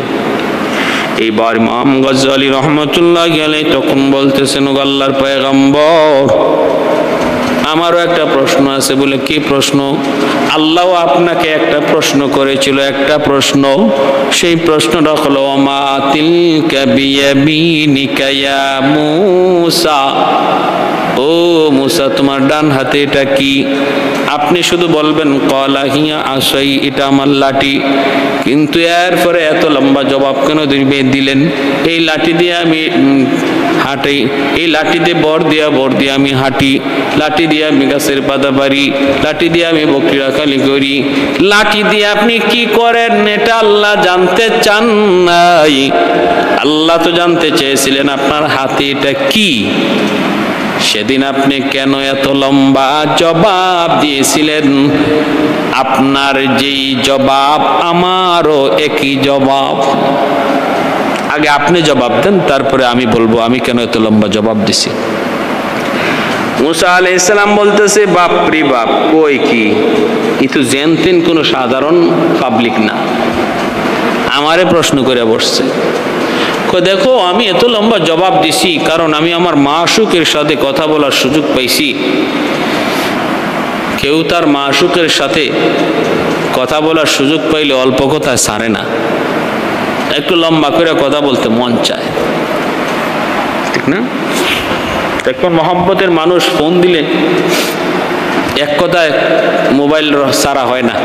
এইবার ইমাম গজ্জালী রহমতুল্লাহি আলাইহি তখন বলতেছেন, ও আল্লাহর পয়গম্বর, আমারও একটা প্রশ্ন আছে। বলে, কি প্রশ্ন? আল্লাহ আপনাকে একটা প্রশ্ন করেছিল, একটা প্রশ্ন, সেই প্রশ্নটা হলো মা তিলকা বিয়ামিনিকা ইয়া মূসা, ও মূসা তোমার ডান হাতে এটা কি? আপনি শুধু বলবেন ক্বালা হিয়া আসাই, এটা আমার লাঠি। কিন্তু এরপরে এত লম্বা জবাব কেন দিলেন? এই লাঠি দিয়ে আমি হাঁটি, এই লাঠি দিয়ে বর দিয়া আমি হাঁটি, লাঠি দিয়ে আমি গাছের পাতা পারি, লাঠি দিয়ে আমি বকরিরা খালি করি। লাঠি দিয়ে আপনি কি করেন এটা আল্লাহ জানতে চান নাই। আল্লাহ তো জানতে চেয়েছিলেন আপনার হাতে এটা কি। সেদিন আপনি কেন এত লম্বা জবাব দিয়েছিলেন? আপনার যেই জবাব আমারও একই জবাব। আগে আপনি জবাব দেন, তারপরে আমি বলবো আমি কেন এত লম্বা জবাব দিছি। মুসা আলাইহিস সালাম বলতেছে, বাপরে বাপ, কই কি, কিন্তু জেনতেন কোনো সাধারণ পাবলিক না, আমারে প্রশ্ন করে বসছে। দেখো আমি এত লম্বা জবাব দিছি কারণ আমি আমার মাশূকের সাথে কথা বলার সুযোগ পাইছি। কেউ তার মাশূকের সাথে কথা বলার সুযোগ পাইলে অল্প কথা ছাড়ে না, একটু লম্বা করে কথা বলতে মন চায়, ঠিক না? এখন মহব্বতের মানুষ ফোন দিলে এক কথায় মোবাইল সারা হয় না,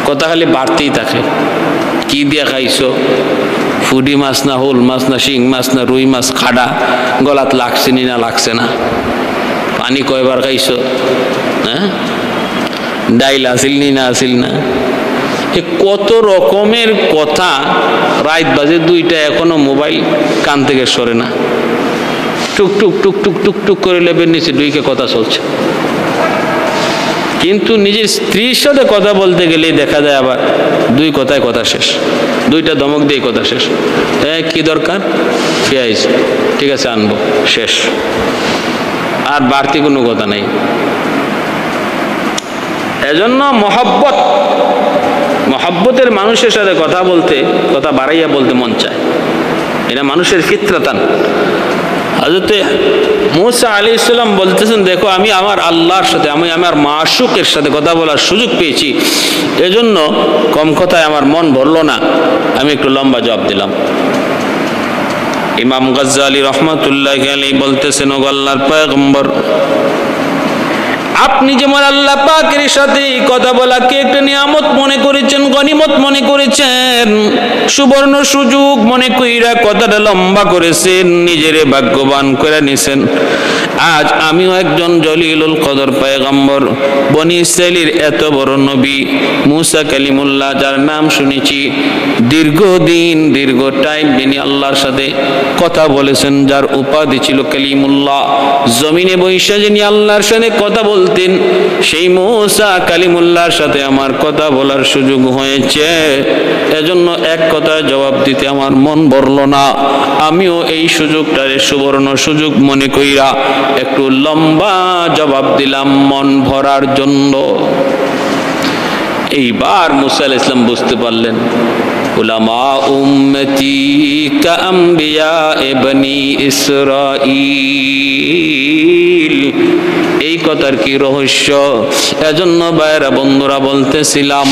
কথা খালি বাড়তেই থাকে। কি দিয়ে খাইছো? ফুডি মাছ না হোল মাছ না শিং মাছ না রুই মাছ খাড়া, গলাত লাগছে নি না লাগছে না, পানি কয়বার খাইছো, হ্যাঁ, ডাইল আসিল নি না আসিল না, কত রকমের কথা। রাত বাজে 2টা, এখনো মোবাইল কান থেকে সরে না, টুক টুক টুক টুক টুক টুক করে লেবের নিচে ডুইকে কথা চলছে। কিন্তু নিজের স্ত্রীর সাথে কথা বলতে গেলেই দেখা যায় আবার 2 কথায় কথা শেষ, 2টা ধমক দিয়ে কথা শেষ। কি দরকার? পেঁয়াজ, ঠিক আছে আনবো, শেষ। আর বাড়তি কোনো কথা নাই। এজন্য মহব্বতের মানুষের সাথে কথা বলতে, কথা বাড়াইয়া বলতে মন চায়, এটা মানুষের ফিতরাতান। হযরত মূসা আলাইহিস সালাম বলতেছেন, দেখো আমি আমার আল্লাহর সাথে, আমি আমার মাশূকের সাথে কথা বলার সুযোগ পেয়েছি, এজন্য কম কথায় আমার মন ভরলো না, আমি একটু লম্বা জবাব দিলাম। ইমাম গজ্জালী রহমাতুল্লাহি আলাইহি বলতেছেন, ও আল্লাহর পয়গম্বর, আপনি যেমন আল্লাহ পাকের সাথে কথা বলাকে একটা নিয়ামত মনে করেছেন, গনিমত মনে করেছেন, সুবর্ণ সুযোগ মনে কইরা কথাটা লম্বা করেছেন, নিজেরে ভাগ্যবান করে নিছেন। আজ আমিও একজন জলিলুল কদর পয়গম্বর, বনি ইসরাইলের এত বড় নবী মূসা কালিমুল্লাহ, যার নাম শুনেছি, দীর্ঘদিন দীর্ঘ টাইম যিনি আল্লাহর সাথে কথা বলেছেন, যার উপাধি ছিল কালিমুল্লাহ, জমিনে বৈশা যিনি আল্লাহর সাথে কথা বলতেন, সেই মূসা কালিমুল্লাহর সাথে আমার কথা বলার সুযোগ হয়েছে। এজন্য এক কথায় জবাব দিতে আমার মন ভরল না, আমিও এই সুযোগটারে সুবর্ণ সুযোগ মনে কইরা একটু লম্বা জবাব দিলাম মন ভরার জন্য। এইবার মূসা আলাইহিস সালাম বুঝতে পারলেন, উলামা উম্মতি কা আমবিয়া বনি ইসরাঈল, এই কথার কি রহস্য? এজন্য ভাইরা বন্ধুরা বলতেছিলাম,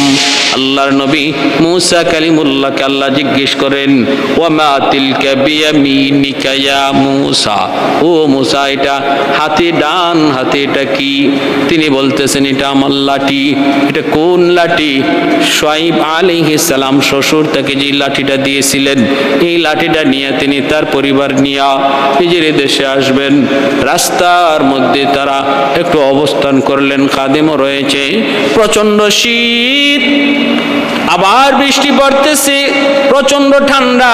আল্লাহর নবী মূসা কালিমুল্লাহকে আল্লাহ জিজ্ঞেস করেন, ওয়া মা তিলকা বিয়ামিনিকা ইয়া মূসা, ও মূসা এটা হাতে ডান হাতে এটা কি? তিনি বলতেছেন, এটা আমার লাঠি। এটা কোন লাঠি? শুআয়ব আলাইহিস সালাম শ্বশুর তাকে যে লাঠিটা দিয়েছিলেন, এই লাঠিটা নিয়ে তিনি তার পরিবার নিয়ে নিজের দেশে আসবেন। রাস্তার মধ্যে তারা একটু অবস্থান করলেন, খাদেমও রয়েছে, প্রচন্ড শীত, আবার বৃষ্টি পড়তেছে, প্রচন্ড ঠান্ডা,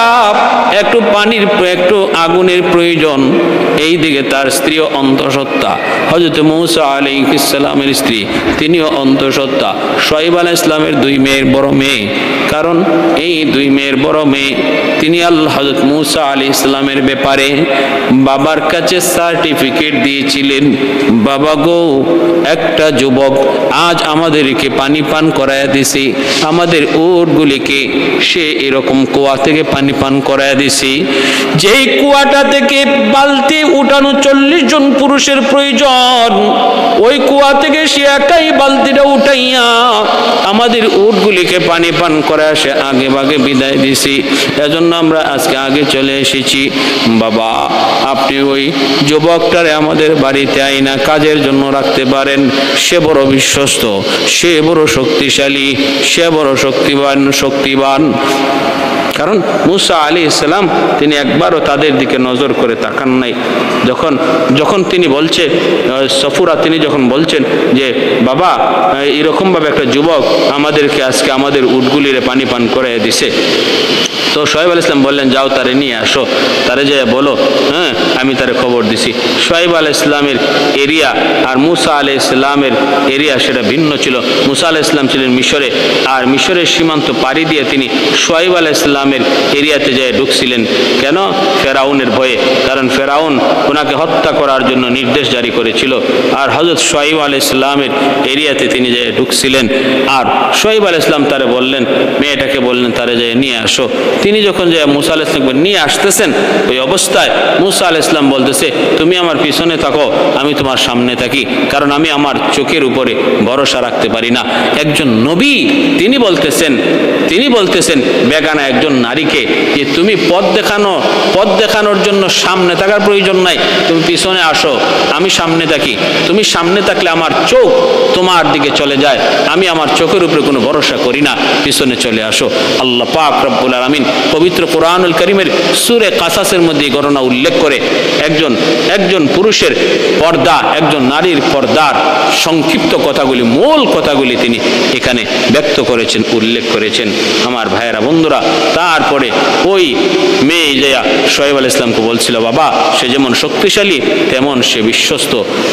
একটু পানির একটু আগুনের প্রয়োজন। এই দিকে তার স্ত্রীও অন্তঃসত্ত্বা, হযরত মূসা আলাইহিস সালামের স্ত্রী, তিনিও অন্তঃসত্ত্বা, শুআয়ব আলাইহিস সালামের 2 মেয়ের বড় মেয়ে কারণ এই দুই মেয়ের বড় মেয়ে তিনি আল্লাহ হযরত মূসা আলাইহিস সালামের ব্যাপারে বাবার কাছে সার্টিফিকেট দিয়েছিলেন, বাবা গো, একটা যুবক আজ আমাদেরকে পানি পান করায়া দিছে, আমাদের উটগুলিকে সে এরকম কুয়া থেকে পানি পান করায়া দিছে, যেই কুয়াটা থেকে বালতি উঠানো 40 জন পুরুষের প্রয়োজন, ওই কুয়া থেকে সে একাই বালতিটা উঠাইয়া আমাদের উটগুলিকে পানি পান করায় সে আগে ভাগে বিদায় দিছি। এজন্য আমরা আজকে আগে চলে এসেছি। বাবা, আপনি ওই যুবকটারে আমাদের বাড়িতে আইনা কাজের জন্য রাখতে পারেন। সে বড় বিশ্বস্ত, সে বড় শক্তিশালী, সে বড় শক্তিবান। কারণ মূসা আলাইহিস সালাম তিনি একবারও তাদের দিকে নজর করে তাকান নাই। যখন তিনি বলছে সফুরা, তিনি যখন বলছেন যে বাবা এরকমভাবে একটা যুবক আমাদেরকে আজকে আমাদের উটগুলিরে পানি পান করে দিছে, তো শোয়েব আলাইহিস সালাম বললেন, যাও তারে নিয়ে আসো, তারে যে বলো হ্যাঁ আমি তারে খবর দিছি। শোয়েব আলাইহিস সালামের এরিয়া আর মূসা আলাইহিস সালামের এরিয়া সেটা ভিন্ন ছিল। মূসা আলাইহিস সালাম ছিলেন মিশরে, আর মিশরের সীমান্ত পাড়ি দিয়ে তিনি শোয়েব আলাইহিস সালামের এরিয়াতে যেয়ে ঢুকছিলেন। কেন? ফেরাউনের ভয়ে, কারণ ফেরাউন ওনাকে হত্যা করার জন্য নির্দেশ জারি করেছিল। আর হযরত শোয়েব আলাইহিস সালামের এরিয়াতে তিনি যেয়ে ঢুকছিলেন। আর শোয়েব আলাইহিস সালাম তারে বললেন, মেয়েটাকে বললেন তারে যেয়ে নিয়ে আসো। তিনি যখন যে মূসা আলাইহিস সালামকে নিয়ে আসতেছেন, ওই অবস্থায় মূসা আলাইহিস সালাম বলতেছে, তুমি আমার পিছনে থাকো, আমি তোমার সামনে থাকি, কারণ আমি আমার চোখের উপরে ভরসা রাখতে পারি না। একজন নবী তিনি বলতেছেন বেগানা একজন নারীকে যে তুমি পথ দেখানোর জন্য সামনে থাকার প্রয়োজন নাই, তুমি পিছনে আসো, আমি সামনে থাকি। তুমি সামনে থাকলে আমার চোখ তোমার দিকে চলে যায়, আমি আমার চোখের উপরে কোনো ভরসা করি না, পিছনে চলে আসো। আল্লাহ পাক রব্বুল আলামিন পবিত্র কোরআনুল কারীমের সূরা কাসাসের মধ্যে ঘটনা উল্লেখ করে একজন পুরুষের পর্দা, একজন নারীর পর্দার সংক্ষিপ্ত কথাগুলি, মূল কথাগুলি তিনি এখানে ব্যক্ত করেছেন, উল্লেখ করেছেন। আমার ভাইয়েরা, বন্ধুরা, তারপরে ওই মেয়ে যায়া শোয়েব আলাইহিস সালামকে বলছিল, বাবা সে যেমন শক্তিশালী তেমন সে বিশ্বস্ত।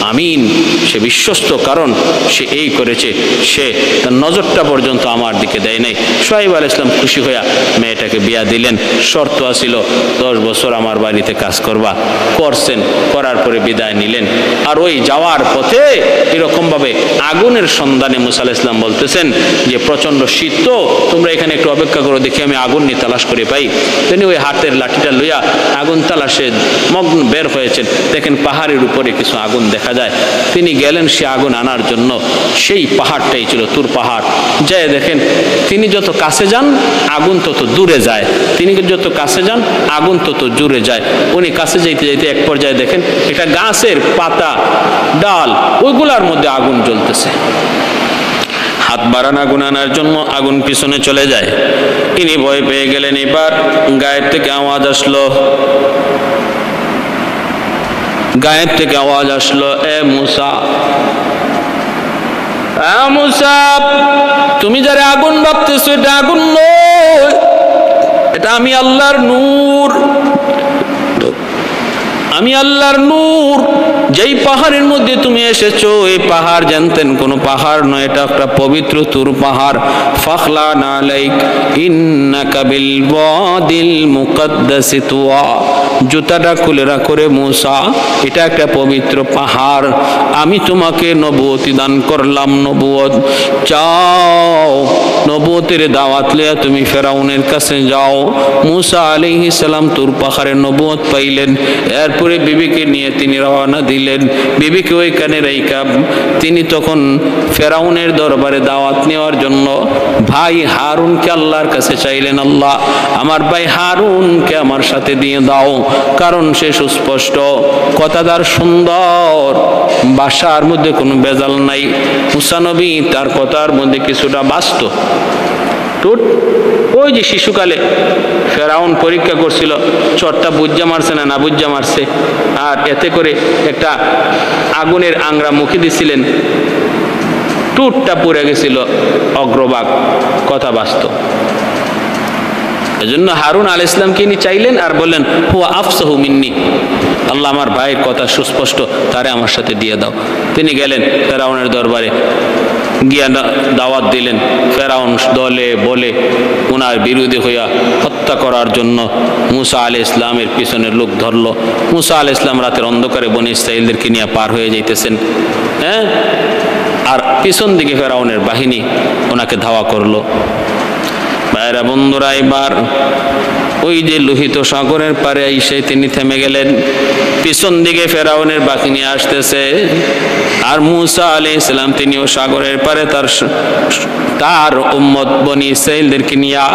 আমিন, সে বিশ্বস্ত, কারণ সে এই করেছে, সে তার নজরটা পর্যন্ত আমার দিকে দেয় নাই। শোয়েব আলাইহিস সালাম খুশি হইয়া মেয়েটাকে বিয়া দিলেন। শর্ত আছিল 10 বছর আমার বাড়িতে কাজ করবা। করছেন, করার পরে বিদায় নিলেন। আর ওই যাওয়ার পথে এরকমভাবে আগুনের সন্ধানে মূসা আলাইহিস সালাম বলতেছেন যে প্রচন্ড শীত, তো তোমরা এখানে একটু অপেক্ষা করো, দেখি আমি আগুন নিয়ে তালাশ করে পাই। তিনি ওই হাতের লাঠিটা লইয়া আগুন তালাশে মগ্ন বের হয়েছেন। দেখেন পাহাড়ের উপরে কিছু আগুন দেখা যায়। তিনি গেলেন সে আগুন আনার জন্য। সেই পাহাড়টাই ছিল তুর পাহাড়। যায় দেখেন তিনি যত কাছে যান আগুন তত দূরে যায়, তিনি যত কাছে যান আগুন তত দূরে যায়। উনি কাছে যাইতে যাইতে এক পর্যায়ে দেখেন এটা গাছের পাতা, ডাল, ওইগুলার মধ্যে আগুন জ্বলতেছে। হাত বাড়ান আগুন আনার জন্য, আগুন পিছনে চলে যায়। ইনি ভয় পেয়ে গেলেন। এবার গায়ের থেকে আওয়াজ আসলো, এ মূসা, মূসা, তুমি যারা আগুন ভাবতেছো এটা আগুন নয়, এটা আমি আল্লাহর নূর। আমি আল্লাহর নূর। যেই পাহাড়ের মধ্যে তুমি এসেছো এই পাহাড় জানতেন কোন পাহাড় নয়, এটা একটা পবিত্র তুর পাহাড়। ফাখলা নালাইক ইন্নাকা বিল ওয়াদিল মুকদ্দাস তুয়া, জুতাটা খুলে রাখো রে মূসা, এটা একটা পবিত্র পাহাড়। আমি তোমাকে নবুয়তি দান করলাম, নবুয়ত। যাও নবুয়তের দাওয়াত লইয়া তুমি ফেরাউনের কাছে যাও। মূসা আলাইহিস সালাম তুর পাহাড়ে নবুয়ত পাইলেন। এরপরে বিবিকে নিয়ে তিনি রওনা দিলেন। বিবিকে ওইখানে রাইখা তিনি তখন ফেরাউনের দরবারে দাওয়াত নেওয়ার জন্য ভাই হারুনকে আল্লাহর কাছে চাইলেন, আল্লাহ আমার ভাই হারুনকে আমার সাথে দিয়ে দাও, কারণ সে সুস্পষ্ট কথাদার, সুন্দর ভাষার মধ্যে কোনো বেজাল নাই। মূসা নবী তার কথার মধ্যে কিছুটা বাস্তব। ওই যে শিশুকালে ফেরাউন পরীক্ষা করছিল চটটা বুজ্জা মারছে না বুজ্জা মারছে, আর এতে করে একটা আগুনের আংরা মুখে দিছিলেন, টুটটা পড়ে গেছিল অগ্রভাগ, কথা বাস্তব। এজন্য হারুন আলাইহিস সালামকে ইনি চাইলেন আর বললেন, হুয়া আফসাহু মিন্নি, আল্লাহ আমার ভাইয়ের কথা সুস্পষ্ট, তারে আমার সাথে দিয়ে দাও। তিনি গেলেন ফেরাউনের দরবারে। গিয়া দাওয়াত দিলেন। ফেরাউন দলে বলে ওনার বিরোধী হইয়া হত্যা করার জন্য মুসা আলাইহিস সালামের পিছনের লোক ধরলো। মুসা আলাইহিস সালাম রাতের অন্ধকারে বনী ইসরাঈলদেরকে নিয়ে পার হয়ে যাইতেছেন, হ্যাঁ, আর পিছন দিকে ফেরাউনের বাহিনী ওনাকে ধাওয়া করলো। ভাইরা বন্ধুরা, এবার ওই যে লোহিত সাগরের পারে এসে তিনি থেমে গেলেন। পিছন দিকে ফেরাউনের বাহিনী আসতেছে, আর মুসা আলাইহিস সালাম তিনিও সাগরের পারে তার উম্মত বনী ইসরাঈলদেরকে নিয়ে।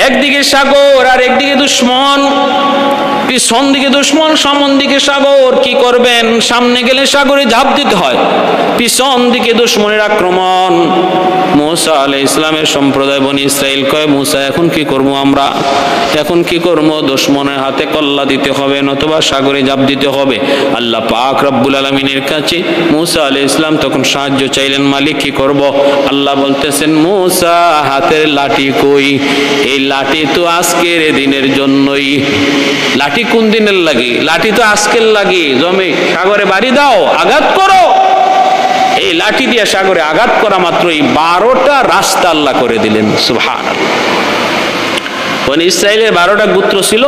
একদিকে সাগর আর একদিকে দুশমন, পিছন দিকে দুশমন, সামন দিকে সাগর। কি করবেন? সামনে গেলে সাগরে ঝাঁপ দিতে হয়, পিছন দিকে দুশমনের আক্রমণ। মুসা আলাইহিস সালামের সম্প্রদায় বনী ইসরাঈল কয়, মুসা এখন কি করবো আমরা? এখন কি করবো? দুশমনের হাতে কল্লা দিতে হবে, নতুবা সাগরে ঝাঁপ দিতে হবে। আল্লাহ পাক রব্বুল আলামিনের কাছে মুসা আলাইহিস সালাম তখন সাহায্য চাইলেন, মালিক কি করব? আল্লাহ বলতেছেন, মুসা হাতের লাঠি কই? এই লাঠি তো আজকের দিনের জন্যই। লাঠি কোন দিনের লাগি? লাঠি তো আজকের লাগি। জমে সাগরে বাড়ি দাও, আঘাত করো। এই লাঠি দিয়ে সাগরে আঘাত করা মাত্রই 12টা রাস্তা আল্লাহ করে দিলেন। সুবহানাল্লাহ। বনী ইসরাঈলের 12টা গোত্র ছিল,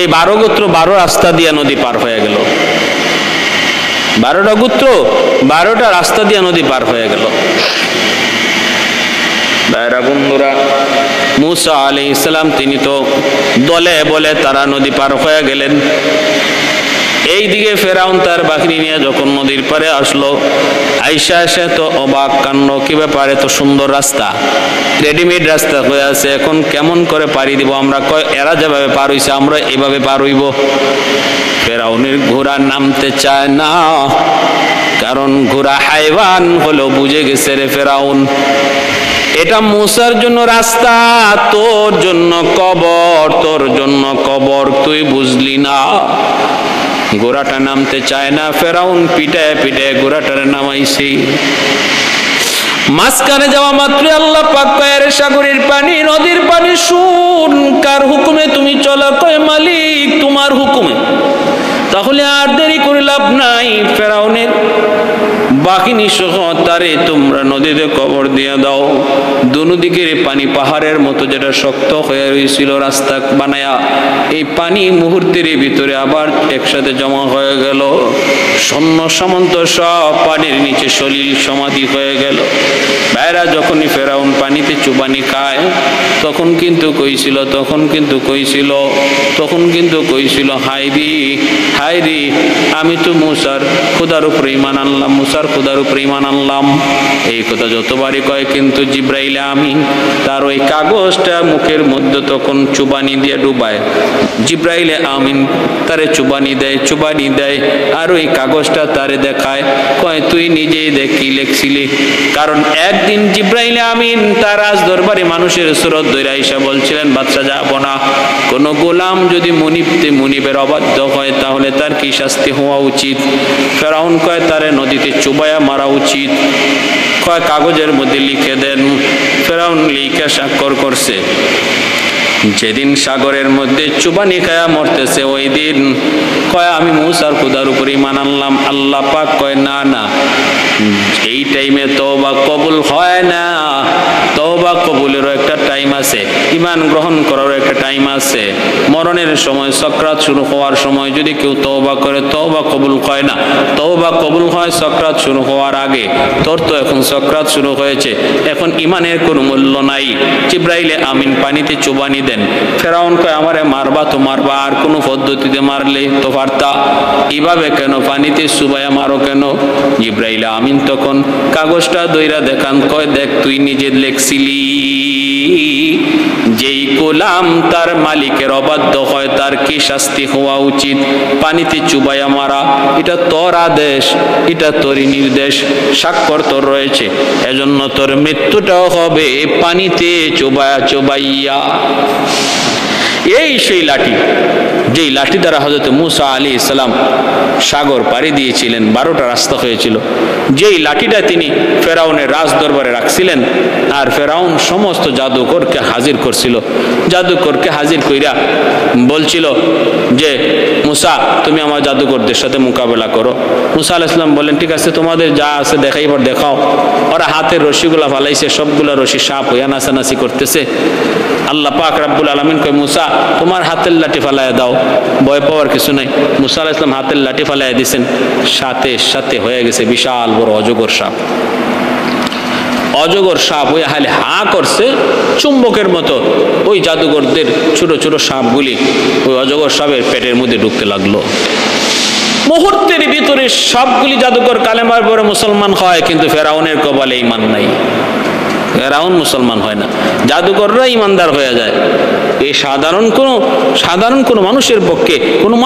এই 12 গোত্র 12 রাস্তা দিয়ে নদী পার হয়ে গেল। 12টা গোত্র 12টা রাস্তা দিয়ে নদী পার হয়ে গেল। ভাইরা বন্ধুরা, মুসা আলাইহিস সালাম তিনি তো দলে বলে তারা নদী পার হয়ে গেলেন। এইদিকে ফেরাউন তার বাহিনী নিয়ে যখন নদীর পারে আসলো, আইসা এসে তো অবাক কাণ্ড, কি ব্যাপারে? তো সুন্দর রাস্তা, রেডিমেড রাস্তা হয়ে আছে, এখন কেমন করে পাড়ি দিব আমরা? কয় এরা যেভাবে পার হইছে আমরা এভাবে পার হইব। ফেরাউনের ঘোড়া নামতে চায় না, কারণ ঘোড়া হাইওয়ান হলো, বুঝে গেছে রে ফেরাউন এটা মুসার জন্য রাস্তা, তোর জন্য কবর, তোর জন্য কবর, তুই বুঝলি না। ঘোড়াটা নামতে চায় না, ফেরাউন পিটায় পিটায় ঘোড়াটারে নামাইছে। মাঝখানে যাওয়া মাত্র আল্লাহ পাক কয়, সাগরের পানি, নদীর পানি শুন, কার হুকুমে তুমি চলো? কয় মালিক তোমার হুকুমে। তাহলে আর দেরি করে লাভ নাই, ফেরাউনের বাহিনী সহ তারে তোমরা নদীতে কবর দিয়ে দাও। দুদিকের পানি পাহাড়ের মতো যেটা শক্ত হয়ে রয়েছিল রাস্তা বানায়া, এই পানি মুহূর্তের ভিতরে আবার একসাথে জমা হয়ে গেল। সৈন্য সামন্ত সব পানির নিচে সলিল সমাধি হয়ে গেল। ভাইরা, যখনই ফেরাউন পানিতে চুবানি খায় তখন কিন্তু কইছিল হায়রি হায়রি, আমি তো মুসার খোদার উপর ঈমান আনলাম, মুসার খোদার উপর ঈমান আনলাম। এই কথা যতবারই কয়, কিন্তু জিব্রাইল আমিন তার ওই কাগজটা মুখের মধ্যে তখন চুবানি দিয়ে ডুবায়। জিব্রাইল আমিন তারে চুবানি দেয়, আর ওই কাগজটা তারে দেখায়, কয় তুই নিজেই দেখ কি লেখছিলি। কারণ একদিন জিব্রাইল আমিন তার রাজ দরবারে মানুষের সুরত ধরে আইসা বলছিলেন, বাদশা যাব না, কোন গোলাম যদি মুনিবের অবাধ্য হয় তাহলে তার কি শাস্তি হওয়া উচিত? ফেরাউন কয় তারে নদীতে চুবায়া মারা উচিত। কয় কাগজের মধ্যে লিখে দেন। ফেরাউন লিখে স্বাক্ষর করছে। যেদিন সাগরের মধ্যে চুবানি খায়া মরতেছে ওই দিন কয় আমি মুসার খোদার উপর ঈমান আনলাম। আল্লাহ পাক কয় না না, এই টাইমে তওবা কবুল হয় না। তওবা কবুলেরও একটা টাইম আছে, ঈমান গ্রহণ করারও একটা টাইম আছে। মরণের সময়, সাকরাত শুরু হওয়ার সময় যদি কেউ তওবা করে, তওবা কবুল হয় না। তওবা কবুল হয় সাকরাত শুরু হওয়ার আগে। তোর তো এখন সাকরাত শুরু হয়েছে, এখন ঈমানের কোনো মূল্য নাই। জিব্রাইল আমিন পানিতে চুবানি দেন। ফেরাউন কয় আমারে মারবা তো মারবা, আর কোনো পদ্ধতিতে মারলে তো পারতা, এভাবে কেন পানিতে চুবাইয়া মারো কেন? জিব্রাইল আমিন তখন কাগজটা দইরা দেখান, কয় দেখ তুই নিজে লেখছিলি, যেই গোলাম তার মালিকের অবাধ্য হয় তার কি শাস্তি হওয়া উচিত, পানিতে চুবাইয়া মারা। এটা তোর আদেশ, এটা তোরই নির্দেশ, স্বাক্ষর তোর রয়েছে, এজন্য তোর মৃত্যুটাও হবে পানিতে চুবাইয়া। এই সেই লাঠি, যেই লাঠি দ্বারা হযরত মুসা আলাইহিস সালাম সাগর পাড়ি দিয়েছিলেন, 12টা রাস্তা হয়েছিল। যেই লাঠিটা তিনি ফেরাউনের রাজ দরবারে রাখছিলেন, আর ফেরাউন সমস্ত জাদুকরকে হাজির করছিল। জাদুকরকে হাজির কইরা বলছিল যে মুসা তুমি আমার জাদুকরদের সাথে মোকাবেলা করো। মুসা আলাইহিস সালাম বললেন ঠিক আছে, তোমাদের যা আছে দেখাইবার দেখাও। ওরা হাতের রশিগুলা ফালাইছে, সবগুলা রশি সাপ হইয়া নাচানাচি করতেছে। আল্লাহ পাক রব্বুল আলামিন কয় মুসা তোমার হাতের লাঠি ফালাইয়া দাও, ভয় পাওয়ার কিছু নাই। মুসা আলাইহিস সালাম হাতের লাঠি ফালাইয়া দিয়েছেন, সাথে সাথে হয়ে গেছে বিশাল বড় অজগর সাপ। অজগর সাপ ওই হালে হা করছে, চুম্বকের মতো ওই জাদুঘরদের ছোট ছোট সাপগুলি ওই অজগর সাপের পেটের মধ্যে ঢুকতে লাগলো। মুহূর্তের ভিতরে সবগুলি জাদুকর কালেমার পরে মুসলমান হয়, কিন্তু ফেরাউনের কপালে ঈমান নাই। ফেরাউন মুসলমান হয় না, জাদুকররা ঈমানদার হয়ে যায়। এই সাধারণ কোনো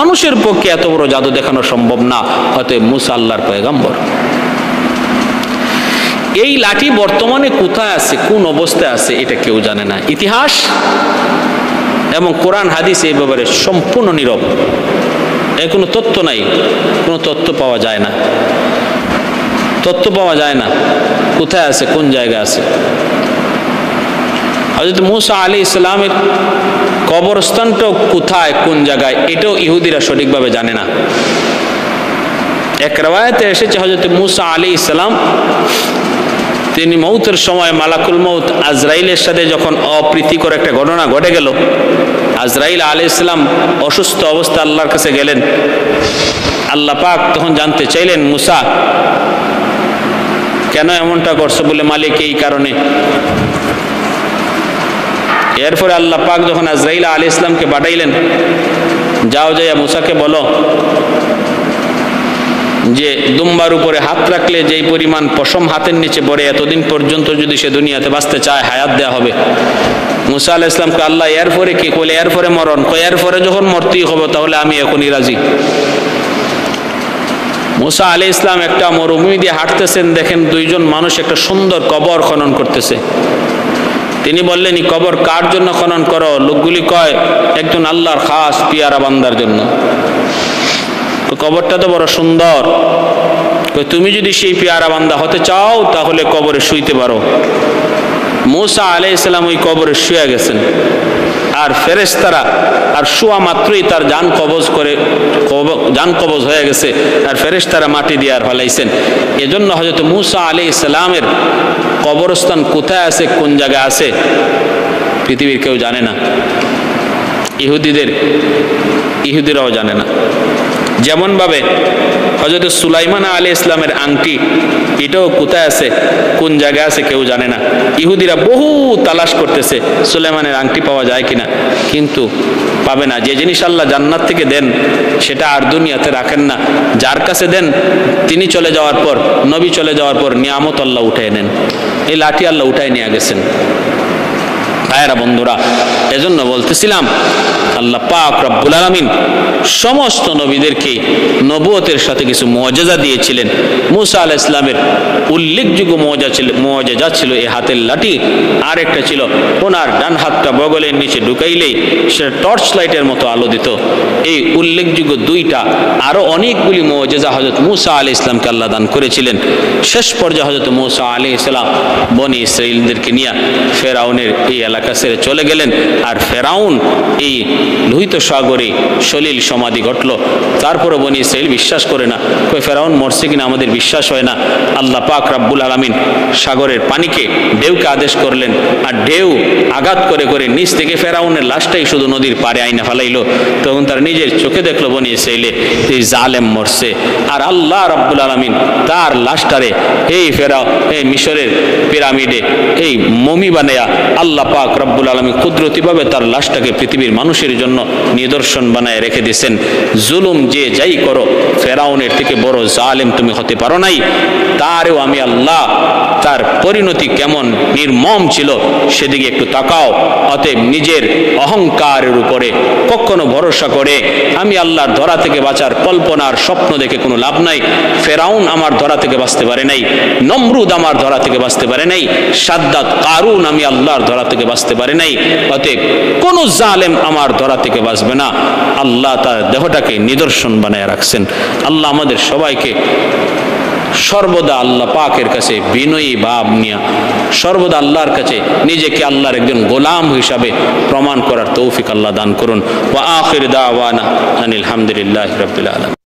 মানুষের পক্ষে এত বড় জাদু দেখানো সম্ভব না। অতএব মুসা আল্লাহর পয়গম্বর। এই লাঠি বর্তমানে কোথায় আছে, কোন অবস্থায় আছে, এটা কেউ জানে না। ইতিহাস এবং কোরআন হাদিস এই ব্যাপারে সম্পূর্ণ নীরব। এর কোনো তথ্য নাই, কোনো তথ্য পাওয়া যায় না, কোথায় আছে, কোন জায়গায় আছে। হযরত মূসা আলাইহিস সালামের কবরস্থানটাও কোথায়, কোন জায়গায়, এটাও ইহুদিরা সঠিকভাবে জানে না। এক রওয়ায়াতে এসেছে হযরত মূসা আলাইহিস সালাম তিনি মৌতের সময় মালাকুল মৌত আজরাইলের সাথে যখন অপ্রীতিকর একটা ঘটনা ঘটে গেল, আজরাইল আলাইহিস সালাম অসুস্থ অবস্থা আল্লাহর কাছে গেলেন। আল্লাহ পাক তখন জানতে চাইলেন মূসা কেন এমনটা করছো, বলে মালিক এই কারণে। এরপরে আল্লাহ পাক যখন আজরাইল আলাইহিস সালামকে পাঠাইলেন, যাও যাইয়া মূসাকে বলো যে দুম্বার উপরে হাত রাখলে যেই পরিমাণ পশম হাতের নিচে পড়ে, এতদিন পর্যন্ত যদি সে দুনিয়াতে বাঁচতে চায় হায়াত দেয়া হবে। মূসা আলাইহিস সালামকে আল্লাহ এরপরে কি কইলে, এরপরে মরণ, এরপরে যখন মরতেই হবে তাহলে আমি এখনই রাজি। মূসা আলাইহিস সালাম একটা মরুভূমি দিয়ে হাঁটতেছেন, দেখেন দুইজন মানুষ একটা সুন্দর কবর খনন করতেছে। তিনি বললেন এই কবর কার জন্য খনন করো? লোকগুলি কয় একজন আল্লাহর খাস পিয়ারা বান্দার জন্য। কবরটা তো বড় সুন্দর, তুমি যদি সেই পিয়ারা বান্দা হতে চাও তাহলে কবরে শুইতে পারো। মূসা আলাইহিস সালাম ওই কবরে শুয়ে গেছেন, আর ফেরেশতারা আর শোয়া মাত্রই তার জান কবজ হয়ে গেছে, আর ফেরেশতারা মাটি দিয়ে আর ফেলাইছেন। এজন্য হযরত মূসা আলাইহিস সালামের কবরস্থান কোথায় আছে, কোন জায়গায় আছে, পৃথিবীর কেউ জানে না, ইহুদিরাও জানে না। যেমন ভাবে হযরত সুলাইমান আলাইহিস সালামের আংটি, এটাও কোথায় আছে, কোন জায়গায় আছে, কেউ জানে না। ইহুদিরা বহু তালাশ করতেছে সুলাইমানের আংটি পাওয়া যায় কিনা, কিন্তু পাবে না। যে জিনিস আল্লাহ জান্নাত থেকে দেন সেটা আর দুনিয়াতে রাখেন না। যার কাছে দেন তিনি চলে যাওয়ার পর, নবী চলে যাওয়ার পর নিয়ামত আল্লাহ উঠায় নেন। এই লাঠি আল্লাহ উঠায় নিয়ে গেছেন। ভাইয়েরা বন্ধুরা, এজন্য বলতেছিলাম আল্লাহ পাক রব্বুল আলামিন সমস্ত নবীদেরকে নবুয়তের সাথে কিছু মুআজিজা দিয়েছিলেন। মূসা আলাইহিস সালামের উল্লেখযোগ্য মুআজিজা ছিল এই হাতের লাঠি, আর একটা ছিল ওনার ডান হাতটা বগলের নিচে ঢুকাইলেই সে টর্চ লাইটের মতো আলো দিত। এই উল্লেখযোগ্য দুইটা, আরো অনেকগুলি মুআজিজা হযরত মূসা আলাইহিস সালামকে আল্লাহ দান করেছিলেন। শেষ পর্যায়ে হযরত মূসা আলাইহিস সালাম বনি ইসরাঈলদেরকে নিয়ে ফেরাউনের এই এলাকা ছেড়ে চলে গেলেন, আর ফেরাউন এই লোহিত সাগরে সলিল সমাধি ঘটল। তারপরে বনি ইসরাঈল বিশ্বাস করে না, কই ফেরাউন মরছে কিনা আমাদের বিশ্বাস হয় না। আল্লাহ পাক রব্বুল আলামিন সাগরের পানিকে, ঢেউকে আদেশ করলেন, আর ঢেউ আঘাত করে করে নিচ থেকে ফেরাউনের লাশটাই শুধু নদীর পাড়ে আইনা ফেলাইলো। তখন তার নিজের চোখে দেখলো বনি ইসরাঈলে এই জালেম মরছে, আর আল্লাহ রব্বুল আলামিন তার লাশটারে এই মিশরের পিরামিডে এই মমি বানায়া আল্লাহ পাক রব্বুল আলামিন কুদরতিভাবে তার লাশটাকে পৃথিবীর মানুষের জন্য নিদর্শন বানায় রেখে দিয়েছেন। জুলুম যে যাই করো, ফেরাউনের থেকে বড় জালেম তুমি হতে পারো নাই। তারও আমি আল্লাহ, তার পরিণতি কেমন নির্মম ছিল সেদিকে একটু তাকাও। অতএব নিজের অহংকারের উপরে কখনো ভরসা করে আমি আল্লাহর ধরা থেকে বাঁচার কল্পনার স্বপ্ন দেখে কোনো লাভ নাই। ফেরাউন আমার ধরা থেকে বাঁচতে পারে নাই, নমরুদ আমার ধরা থেকে বাঁচতে পারে নাই, সাদ্দাত কারুন আমি আল্লাহর ধরা থেকে বাঁচতে পারে নাই। অতএব কোন জালেম আমার ধরা থেকে বাঁচবে না। আল্লাহ তার দেহটাকে নিদর্শন বানায় রাখছেন। আল্লাহ আমাদের সবাইকে সর্বদা আল্লাহ পাকের কাছে বিনয়ী ভাব নিয়ে সর্বদা আল্লাহর কাছে নিজেকে আল্লাহর একজন গোলাম হিসাবে প্রমাণ করার তৌফিক আল্লাহ দান করুন। ওয়া আখির দাওয়ানা আনিল হামদুলিল্লাহি রাব্বিল আলামিন।